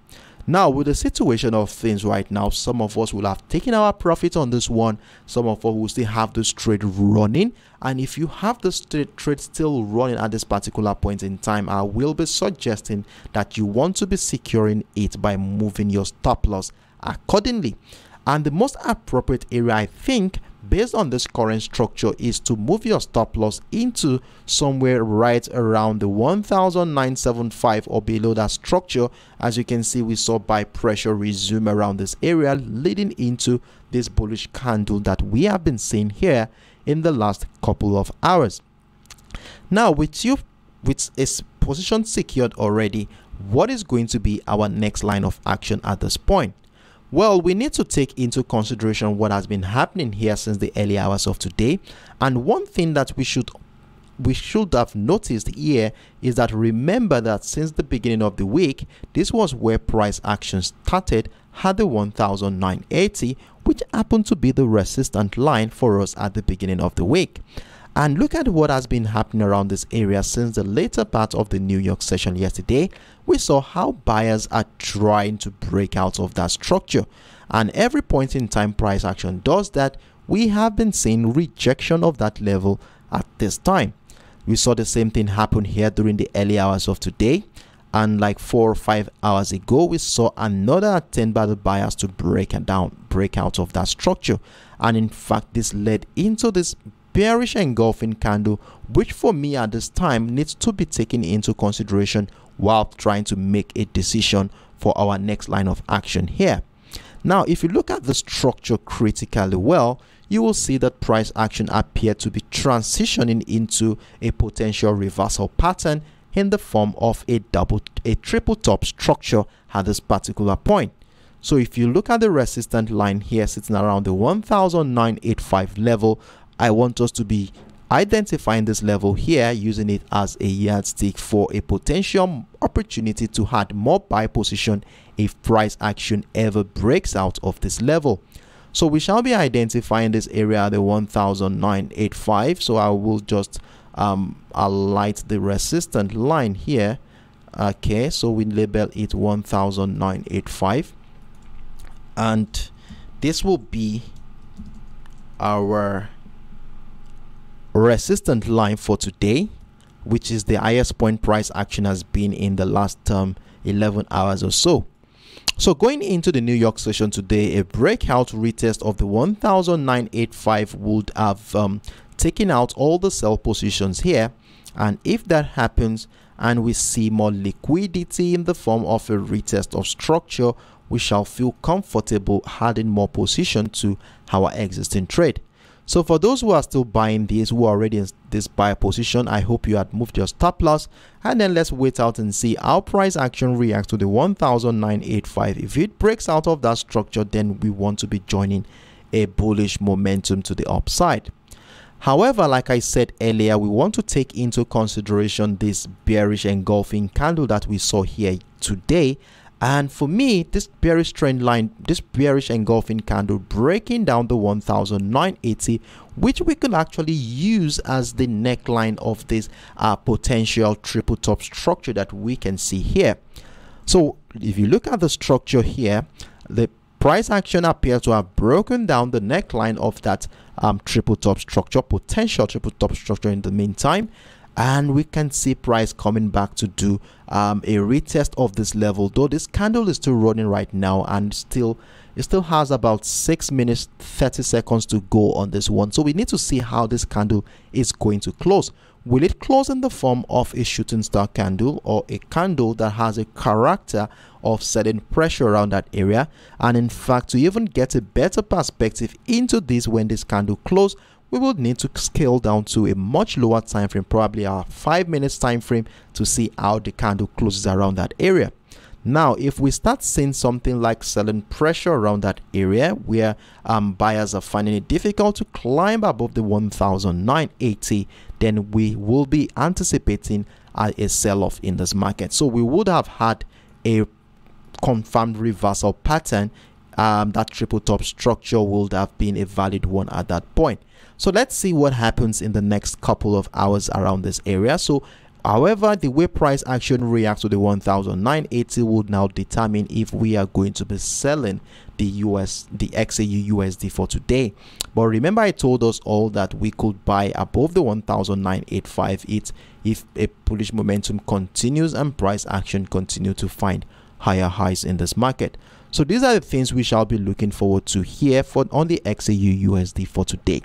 Now, with the situation of things right now, some of us will have taken our profit on this one. Some of us will still have this trade running. And if you have this trade still running at this particular point in time, I will be suggesting that you want to be securing it by moving your stop loss accordingly. And the most appropriate area, I think, based on this current structure, is to move your stop loss into somewhere right around the 1975 or below that structure. As you can see, we saw buy pressure resume around this area, leading into this bullish candle that we have been seeing here in the last couple of hours. Now, with a position secured already, what is going to be our next line of action at this point? Well, we need to take into consideration what has been happening here since the early hours of today. And one thing that we should have noticed here is that, remember that since the beginning of the week, this was where price action started at the 1980, which happened to be the resistance line for us at the beginning of the week. And look at what has been happening around this area since the later part of the New York session yesterday. We saw how buyers are trying to break out of that structure. And every point in time price action does that, we have been seeing rejection of that level at this time. We saw the same thing happen here during the early hours of today. And like 4 or 5 hours ago, we saw another attempt by the buyers to break out of that structure. And in fact, this led into this bearish engulfing candle, which for me at this time needs to be taken into consideration while trying to make a decision for our next line of action here. Now, if you look at the structure critically well, you will see that price action appeared to be transitioning into a potential reversal pattern in the form of a triple top structure at this particular point. So if you look at the resistance line here sitting around the 1985 level, I want us to be identifying this level here, using it as a yardstick for a potential opportunity to add more buy position if price action ever breaks out of this level. So we shall be identifying this area at the 1985. So I will just highlight the resistance line here. Okay, so we label it 1985, and this will be our resistance line for today, which is the highest point price action has been in the last 11 hours or so. So going into the New York session today, a breakout retest of the 1985 would have taken out all the sell positions here. And if that happens and we see more liquidity in the form of a retest of structure, we shall feel comfortable adding more position to our existing trade. So for those who are still buying these, who are already in this buy position, I hope you had moved your stop loss. And then let's wait out and see how price action reacts to the 1985. If it breaks out of that structure, then we want to be joining a bullish momentum to the upside. However, like I said earlier, we want to take into consideration this bearish engulfing candle that we saw here today. And for me, this bearish trend line, this bearish engulfing candle breaking down the 1980, which we could actually use as the neckline of this potential triple top structure that we can see here. So if you look at the structure here, the price action appears to have broken down the neckline of that triple top structure, potential triple top structure in the meantime. And we can see price coming back to do a retest of this level, though this candle is still running right now, and it still has about 6 minutes 30 seconds to go on this one. So we need to see how this candle is going to close. Will it close in the form of a shooting star candle, or a candle that has a character of setting pressure around that area? And in fact, to even get a better perspective into this, when this candle closes, we will need to scale down to a much lower time frame, probably our 5 minutes time frame, to see how the candle closes around that area. Now, if we start seeing something like selling pressure around that area, where buyers are finding it difficult to climb above the 1980, then we will be anticipating a sell-off in this market. So we would have had a confirmed reversal pattern that triple top structure would have been a valid one at that point. So let's see what happens in the next couple of hours around this area. So however, the way price action reacts to the 1980 would now determine if we are going to be selling the XAUUSD for today. But remember, I told us all that we could buy above the 1985 if a bullish momentum continues and price action continue to find higher highs in this market. So these are the things we shall be looking forward to here on the XAUUSD for today.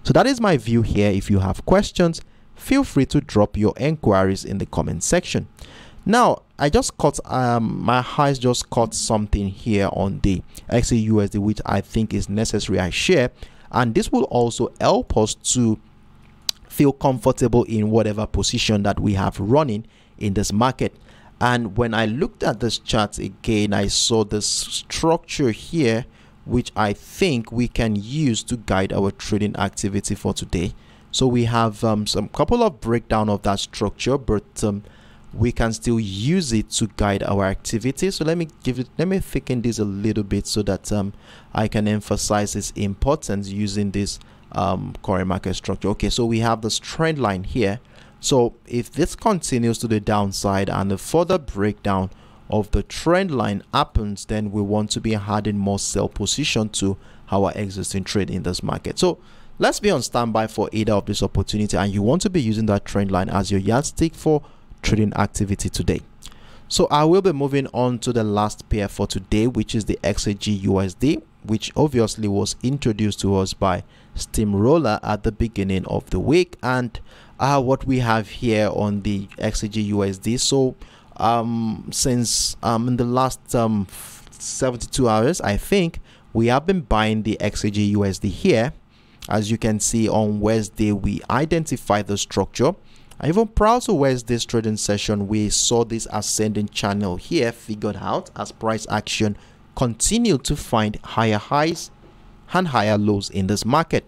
So that is my view here. If you have questions, feel free to drop your inquiries in the comment section. Now, I just caught my eyes just caught something here on the XAUUSD, which I think is necessary I share, and this will also help us to feel comfortable in whatever position that we have running in this market. And when I looked at this chart again, I saw this structure here, which I think we can use to guide our trading activity for today. So we have some couple of breakdown of that structure, but we can still use it to guide our activity. So let me thicken this a little bit so that I can emphasize its importance using this current market structure. Okay, so we have this trend line here. So if this continues to the downside and a further breakdown of the trend line happens, then we want to be adding more sell position to our existing trade in this market. So let's be on standby for either of this opportunity, and you want to be using that trend line as your yardstick for trading activity today. So I will be moving on to the last pair for today, which is the XAGUSD, which obviously was introduced to us by Steamroller at the beginning of the week. And what we have here on the XAGUSD, so since in the last 72 hours, I think we have been buying the XAGUSD here. As you can see, on Wednesday we identified the structure. Even prior to Wednesday's trading session, we saw this ascending channel here figured out as price action continued to find higher highs and higher lows in this market.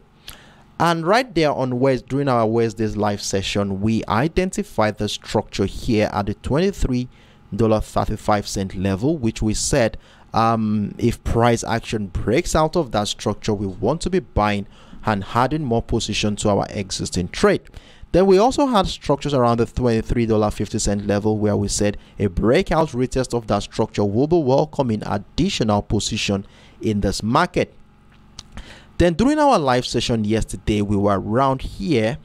And right there on during our Wednesday's live session, we identified the structure here at the $23.35 level, which we said if price action breaks out of that structure, we want to be buying and adding more position to our existing trade. Then we also had structures around the $23.50 level, where we said a breakout retest of that structure will be welcoming additional position in this market. Then during our live session yesterday, we were around here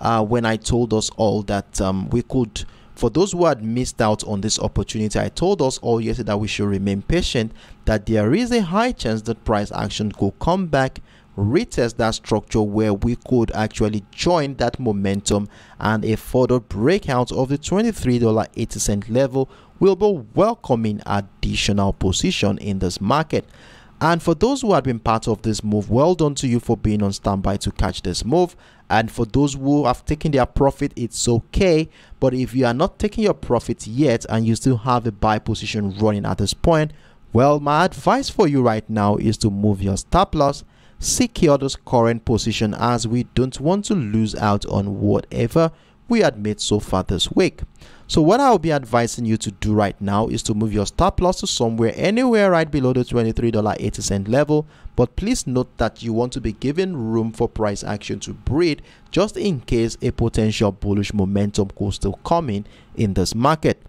when I told us all that we could, for those who had missed out on this opportunity, I told us all yesterday that we should remain patient, that there is a high chance that price action could come back, retest that structure, where we could actually join that momentum, and a further breakout of the $23.80 level will be welcoming additional position in this market. And for those who had been part of this move, well done to you for being on standby to catch this move. And for those who have taken their profit, it's okay. But if you are not taking your profit yet and you still have a buy position running at this point, well, my advice for you right now is to move your stop loss, secure this current position, as we don't want to lose out on whatever we had made so far this week. So what I'll be advising you to do right now is to move your stop loss to somewhere anywhere right below the $23.80 level. But please note that you want to be giving room for price action to breathe, just in case a potential bullish momentum could still come in this market.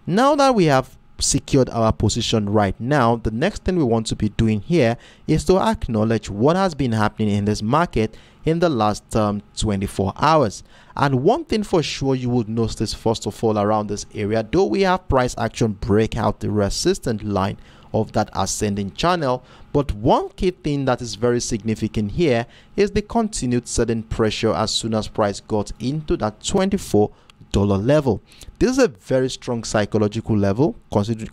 Now that we have secured our position right now, the next thing we want to be doing here is to acknowledge what has been happening in this market in the last 24 hours. And one thing for sure you would notice, first of all, around this area, though we have price action break out the resistance line of that ascending channel, but one key thing that is very significant here is the continued sudden pressure as soon as price got into that $24 level. This is a very strong psychological level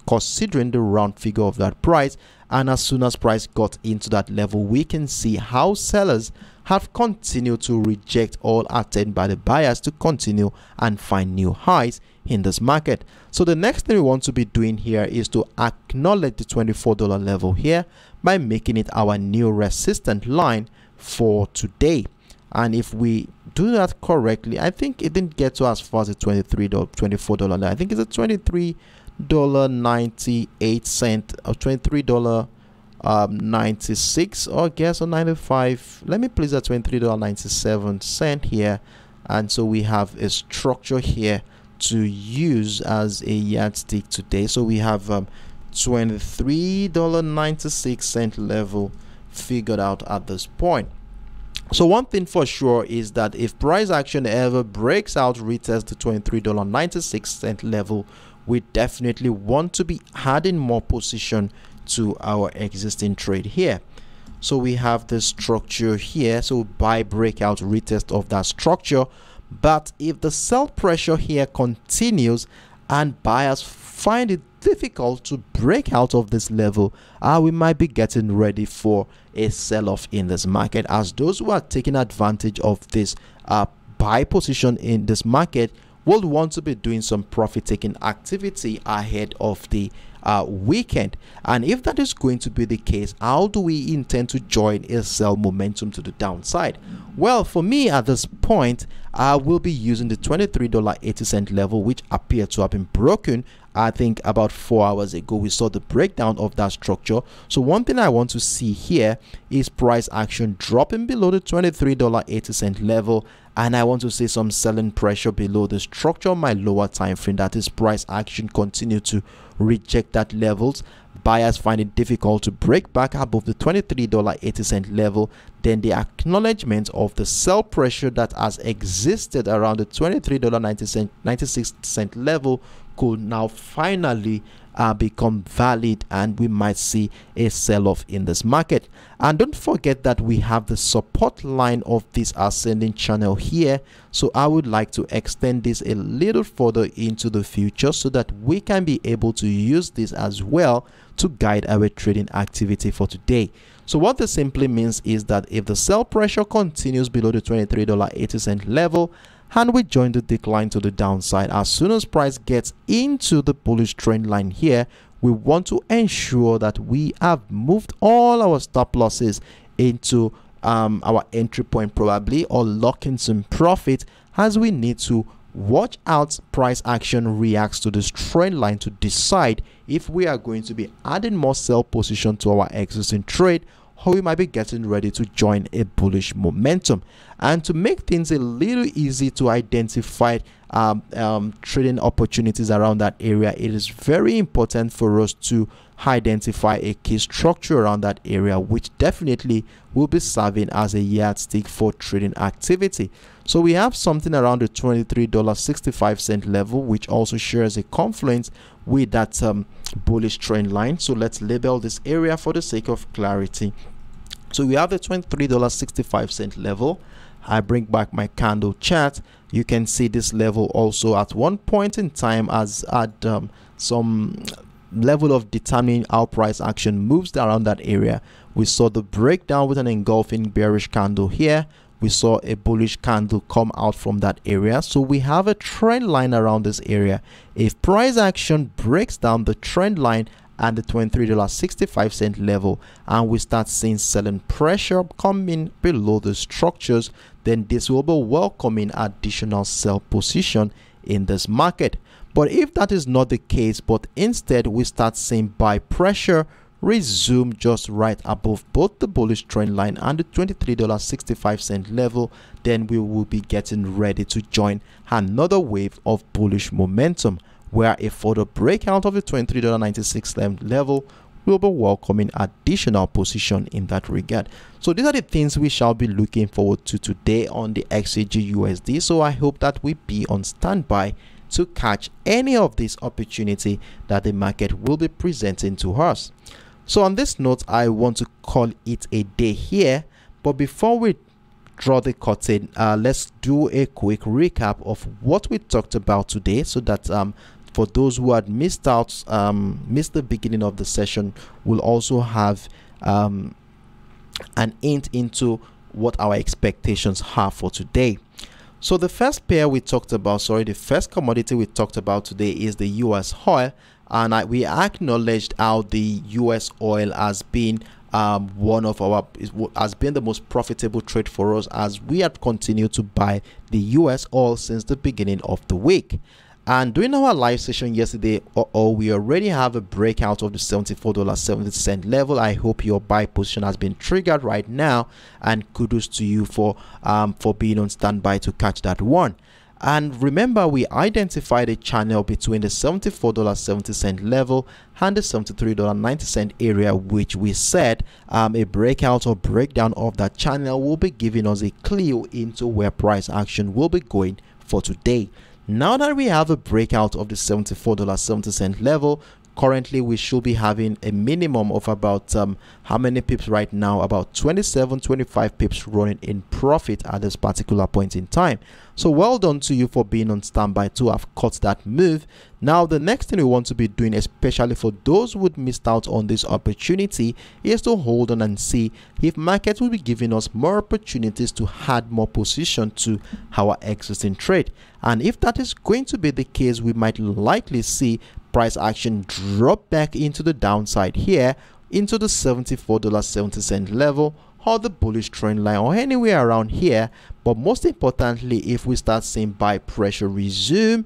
considering the round figure of that price, and as soon as price got into that level, we can see how sellers have continued to reject all attempt by the buyers to continue and find new highs in this market. So the next thing we want to be doing here is to acknowledge the $24 level here by making it our new resistance line for today. And if we do that correctly, I think it didn't get to as far as the $24 line. I think it's a $23.98 or $23 96 or guess or 95. Let me place at $23.97 here, and so we have a structure here to use as a yardstick today. So we have $23.96 level figured out at this point. So one thing for sure is that if price action ever breaks out, retests the $23.96 level, we definitely want to be adding more position to our existing trade here. So we have this structure here, so buy, breakout, retest of that structure. But if the sell pressure here continues and buyers find it difficult to break out of this level, we might be getting ready for a sell-off in this market, as those who are taking advantage of this buy position in this market will want to be doing some profit taking activity ahead of the weekend. And if that is going to be the case, how do we intend to join a sell momentum to the downside? Well, for me at this point, I will be using the $23.80 level, which appeared to have been broken. I think about 4 hours ago we saw the breakdown of that structure. So one thing I want to see here is price action dropping below the $23.80 level, and I want to see some selling pressure below the structure of my lower time frame. That is, price action continue to reject that levels, buyers find it difficult to break back above the $23.80 level, then the acknowledgement of the sell pressure that has existed around the $23.96 level could now finally become valid, and we might see a sell-off in this market. And don't forget that we have the support line of this ascending channel here, so I would like to extend this a little further into the future so that we can be able to use this as well to guide our trading activity for today. So what this simply means is that if the sell pressure continues below the $23.80 level and we join the decline to the downside, as soon as price gets into the bullish trend line here, we want to ensure that we have moved all our stop losses into our entry point probably, or lock in some profit, as we need to watch out price action reacts to this trend line to decide if we are going to be adding more sell position to our existing trade, or we might be getting ready to join a bullish momentum. And to make things a little easy to identify trading opportunities around that area, it is very important for us to identify a key structure around that area, which definitely will be serving as a yardstick for trading activity. So we have something around the $23.65 level, which also shares a confluence with that bullish trend line. So let's label this area for the sake of clarity. So we have the $23.65 level. I bring back my candle chart. You can see this level also at one point in time as at some level of determining how price action moves around that area. We saw the breakdown with an engulfing bearish candle here. We saw a bullish candle come out from that area. So we have a trend line around this area. If price action breaks down the trend line and the $23.65 level, and we start seeing selling pressure coming below the structures, then this will be welcoming additional sell position in this market. But if that is not the case, but instead we start seeing buy pressure resume just right above both the bullish trend line and the $23.65 level, then we will be getting ready to join another wave of bullish momentum, where a further breakout of the $23.96 level will be welcoming additional position in that regard. So these are the things we shall be looking forward to today on the XAGUSD. So I hope that we be on standby to catch any of this opportunity that the market will be presenting to us. So on this note, I want to call it a day here, but before we draw the curtain, let's do a quick recap of what we talked about today, so that for those who had missed the beginning of the session, will also have an hint into what our expectations are for today. So the first pair we talked about, the first commodity we talked about today is the US oil, and we acknowledged how the US oil has been has been the most profitable trade for us, as we have continued to buy the US oil since the beginning of the week. And during our live session yesterday, we already have a breakout of the $74.70 level. I hope your buy position has been triggered right now, and kudos to you for being on standby to catch that one. And remember, we identified a channel between the $74.70 level and the $73.90 area, which we said a breakout or breakdown of that channel will be giving us a clue into where price action will be going for today. Now that we have a breakout of the $74.70 level, currently we should be having a minimum of about how many pips right now? About 25 pips running in profit at this particular point in time. So well done to you for being on standby to have caught that move. Now the next thing we want to be doing, especially for those who missed out on this opportunity, is to hold on and see if market will be giving us more opportunities to add more position to our existing trade. And if that is going to be the case, we might likely see price action drop back into the downside here into the $74.70 level or the bullish trend line or anywhere around here. But most importantly, if we start seeing buy pressure resume,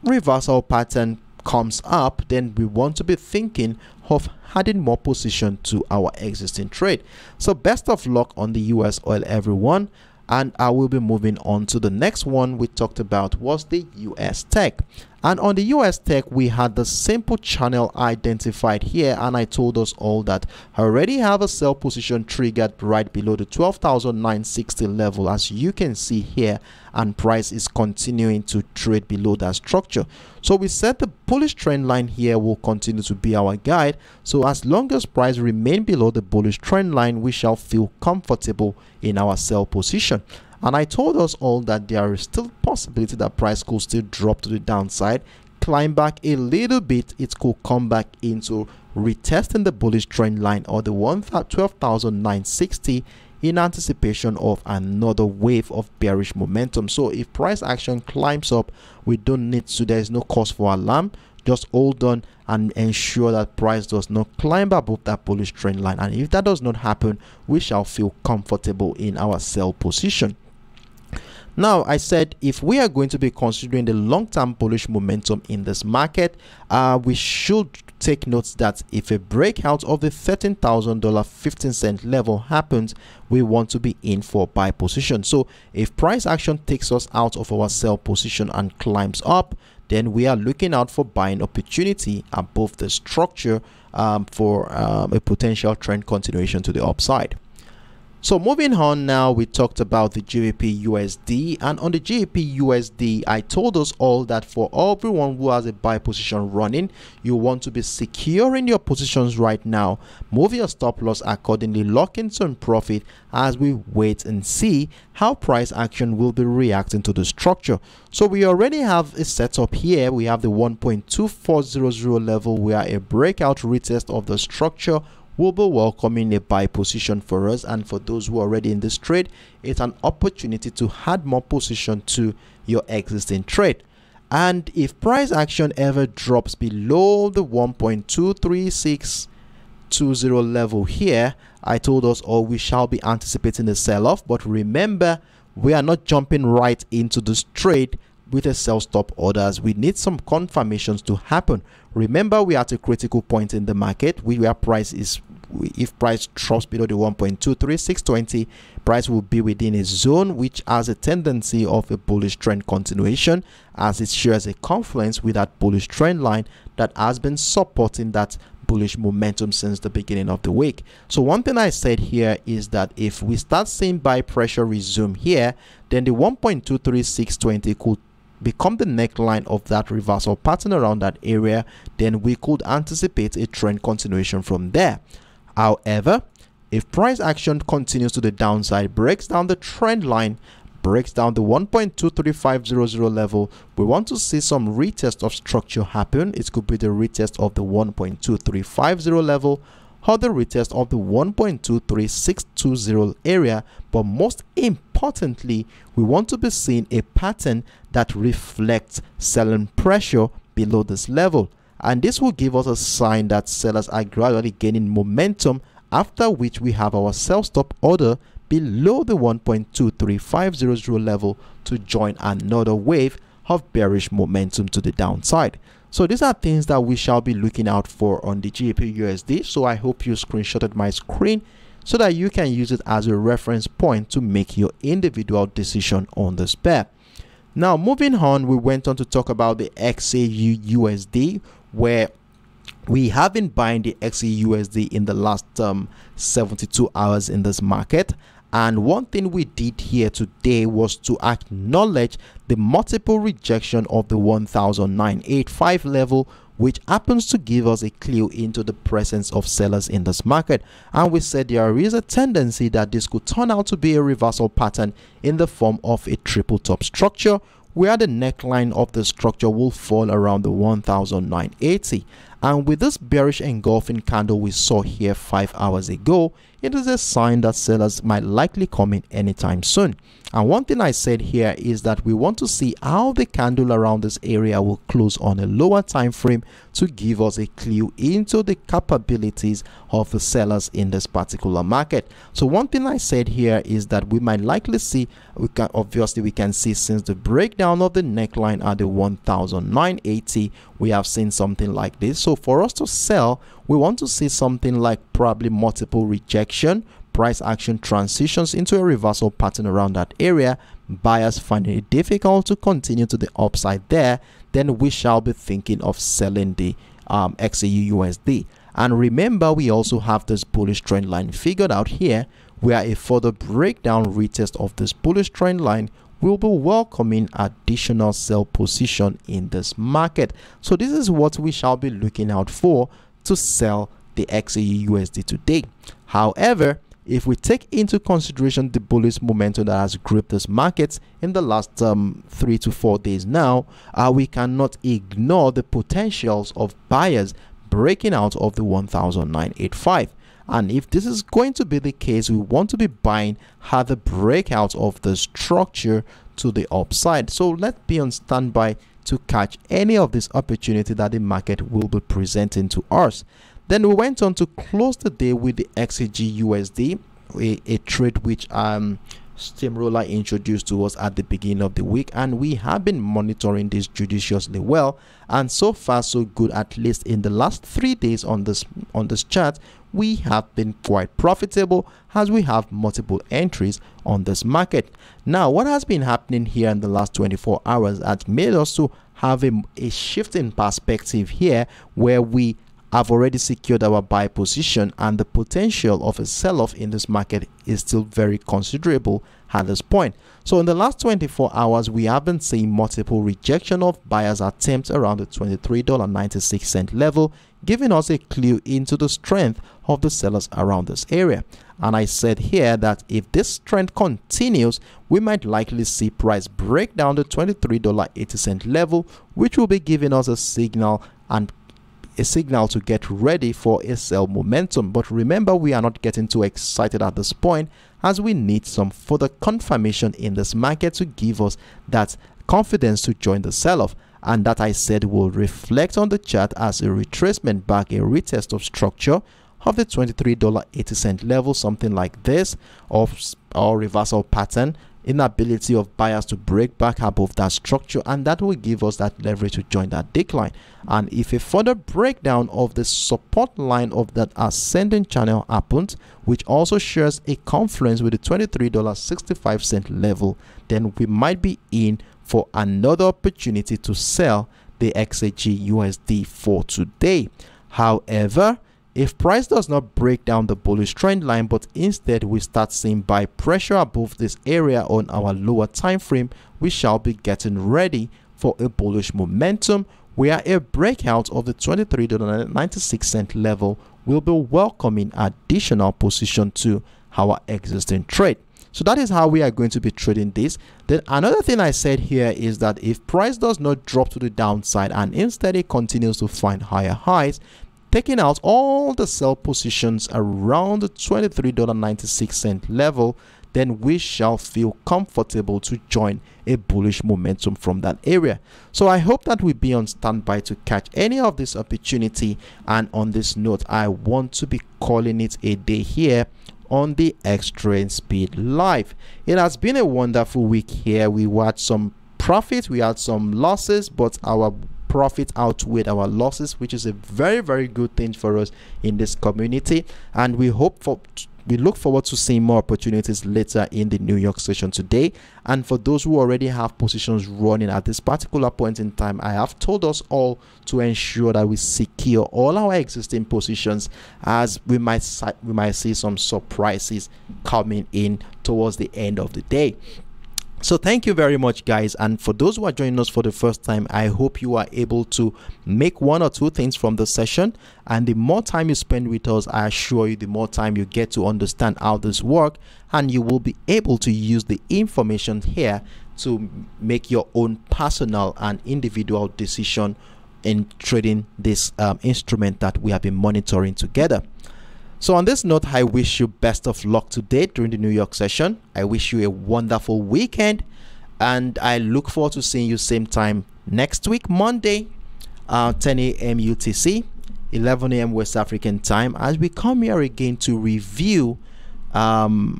reversal pattern comes up, then we want to be thinking of adding more position to our existing trade. So best of luck on the US oil, everyone. And I will be moving on to the next one we talked about was the US tech. And on the US tech, we had the simple channel identified here, and I told us all that I already have a sell position triggered right below the 12,960 level, as you can see here, and price is continuing to trade below that structure. So we said the bullish trend line here will continue to be our guide. So as long as price remain below the bullish trend line, we shall feel comfortable in our sell position. And I told us all that there is still possibility that price could still drop to the downside, climb back a little bit, it could come back into retesting the bullish trend line or the 12,960 in anticipation of another wave of bearish momentum. So if price action climbs up, we don't need to, there is no cause for alarm. Just hold on and ensure that price does not climb above that bullish trend line. And if that does not happen, we shall feel comfortable in our sell position. Now, I said if we are going to be considering the long-term bullish momentum in this market, we should take note that if a breakout of the $13,000.15 level happens, we want to be in for buy position. So if price action takes us out of our sell position and climbs up, then we are looking out for buying opportunity above the structure for a potential trend continuation to the upside. So moving on now, we talked about the GBPUSD, and on the GBPUSD, I told us all that for everyone who has a buy position running, you want to be securing your positions right now, move your stop loss accordingly, lock in some profit as we wait and see how price action will be reacting to the structure. So we already have a setup here. We have the 1.2400 level where a breakout retest of the structure will be welcoming a buy position for us, and for those who are already in this trade, it's an opportunity to add more position to your existing trade. And if price action ever drops below the 1.23620 level here, I told us all we shall be anticipating a sell-off. But remember, we are not jumping right into this trade with a sell stop orders. We need some confirmations to happen. Remember, we are at a critical point in the market where price is, if price drops below the 1.23620, price will be within a zone which has a tendency of a bullish trend continuation, as it shares a confluence with that bullish trend line that has been supporting that bullish momentum since the beginning of the week. So one thing I said here is that if we start seeing buy pressure resume here, then the 1.23620 could become the neckline of that reversal pattern around that area. Then we could anticipate a trend continuation from there. However, if price action continues to the downside, breaks down the trend line, breaks down the 1.23500 level, we want to see some retest of structure happen. It could be the retest of the 1.2350 level or the retest of the 1.23620 area. But most importantly, we want to be seeing a pattern that reflects selling pressure below this level, and this will give us a sign that sellers are gradually gaining momentum, after which we have our sell stop order below the 1.23500 level to join another wave of bearish momentum to the downside. So these are things that we shall be looking out for on the GBPUSD. So I hope you screenshotted my screen so that you can use it as a reference point to make your individual decision on this pair. Now moving on, we went on to talk about the XAUUSD, where we have been buying the XAUUSD in the last 72 hours in this market. And one thing we did here today was to acknowledge the multiple rejection of the 1985 level, which happens to give us a clue into the presence of sellers in this market. And we said there is a tendency that this could turn out to be a reversal pattern in the form of a triple top structure, where the neckline of the structure will fall around the 1980. And with this bearish engulfing candle we saw here 5 hours ago, it is a sign that sellers might likely come in anytime soon. And one thing I said here is that we want to see how the candle around this area will close on a lower time frame to give us a clue into the capabilities of the sellers in this particular market. So one thing I said here is that we might likely see, we can see since the breakdown of the neckline at the 1980, we have seen something like this. So for us to sell, we want to see something like probably multiple rejection, price action transitions into a reversal pattern around that area. Buyers finding it difficult to continue to the upside there, then we shall be thinking of selling the XAUUSD. And remember, we also have this bullish trend line figured out here, where a further breakdown retest of this bullish trend line will be welcoming additional sell position in this market. So this is what we shall be looking out for to sell the XAUUSD today. However, if we take into consideration the bullish momentum that has gripped this market in the last 3 to 4 days now, we cannot ignore the potentials of buyers breaking out of the 1985. And if this is going to be the case, we want to be buying at the breakout of the structure to the upside. So let's be on standby to catch any of this opportunity that the market will be presenting to us. Then we went on to close the day with the XAGUSD, a trade which Steamroller introduced to us at the beginning of the week, and we have been monitoring this judiciously well, and so far so good. At least in the last 3 days on this chart, we have been quite profitable as we have multiple entries on this market. Now what has been happening here in the last 24 hours has made us to have a shift in perspective here, where we have already secured our buy position, and the potential of a sell-off in this market is still very considerable at this point. So in the last 24 hours, we have been seeing multiple rejection of buyers attempts around the $23.96 level, giving us a clue into the strength of the sellers around this area. And I said here that if this trend continues, we might likely see price break down the $23.80 level, which will be giving us a signal to get ready for a sell momentum. But remember, we are not getting too excited at this point, as we need some further confirmation in this market to give us that confidence to join the sell-off, and that I said will reflect on the chart as a retracement back, a retest of structure of the $23.80 level, something like this, or reversal pattern, inability of buyers to break back above that structure, and that will give us that leverage to join that decline. And if a further breakdown of the support line of that ascending channel happens, which also shares a confluence with the $23.65 level, then we might be in for another opportunity to sell the XAGUSD for today. However, if price does not break down the bullish trend line, but instead we start seeing buy pressure above this area on our lower time frame, we shall be getting ready for a bullish momentum, where a breakout of the $23.96 level will be welcoming additional position to our existing trade. So that is how we are going to be trading this. Then another thing I said here is that if price does not drop to the downside and instead it continues to find higher highs, taking out all the sell positions around the $23.96 level, then we shall feel comfortable to join a bullish momentum from that area. So I hope that we'll be on standby to catch any of this opportunity. And on this note, I want to be calling it a day here on the X Train Speed Live. It has been a wonderful week here. We watched some profit, we had some losses, but our profit outweighed our losses, which is a very, very good thing for us in this community. And we look forward to seeing more opportunities later in the New York session today. And for those who already have positions running at this particular point in time, I have told us all to ensure that we secure all our existing positions, as we might see some surprises coming in towards the end of the day. So thank you very much, guys. And for those who are joining us for the first time, I hope you are able to make one or two things from the session. And the more time you spend with us, I assure you, the more time you get to understand how this works, and you will be able to use the information here to make your own personal and individual decision in trading this instrument that we have been monitoring together. So on this note, I wish you best of luck today during the New York session. I wish you a wonderful weekend, and I look forward to seeing you same time next week, Monday, 10 a.m. UTC, 11 a.m. West African time, as we come here again to review what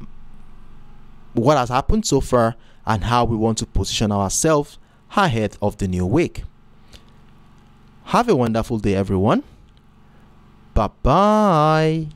has happened so far and how we want to position ourselves ahead of the new week. Have a wonderful day, everyone. Bye-bye.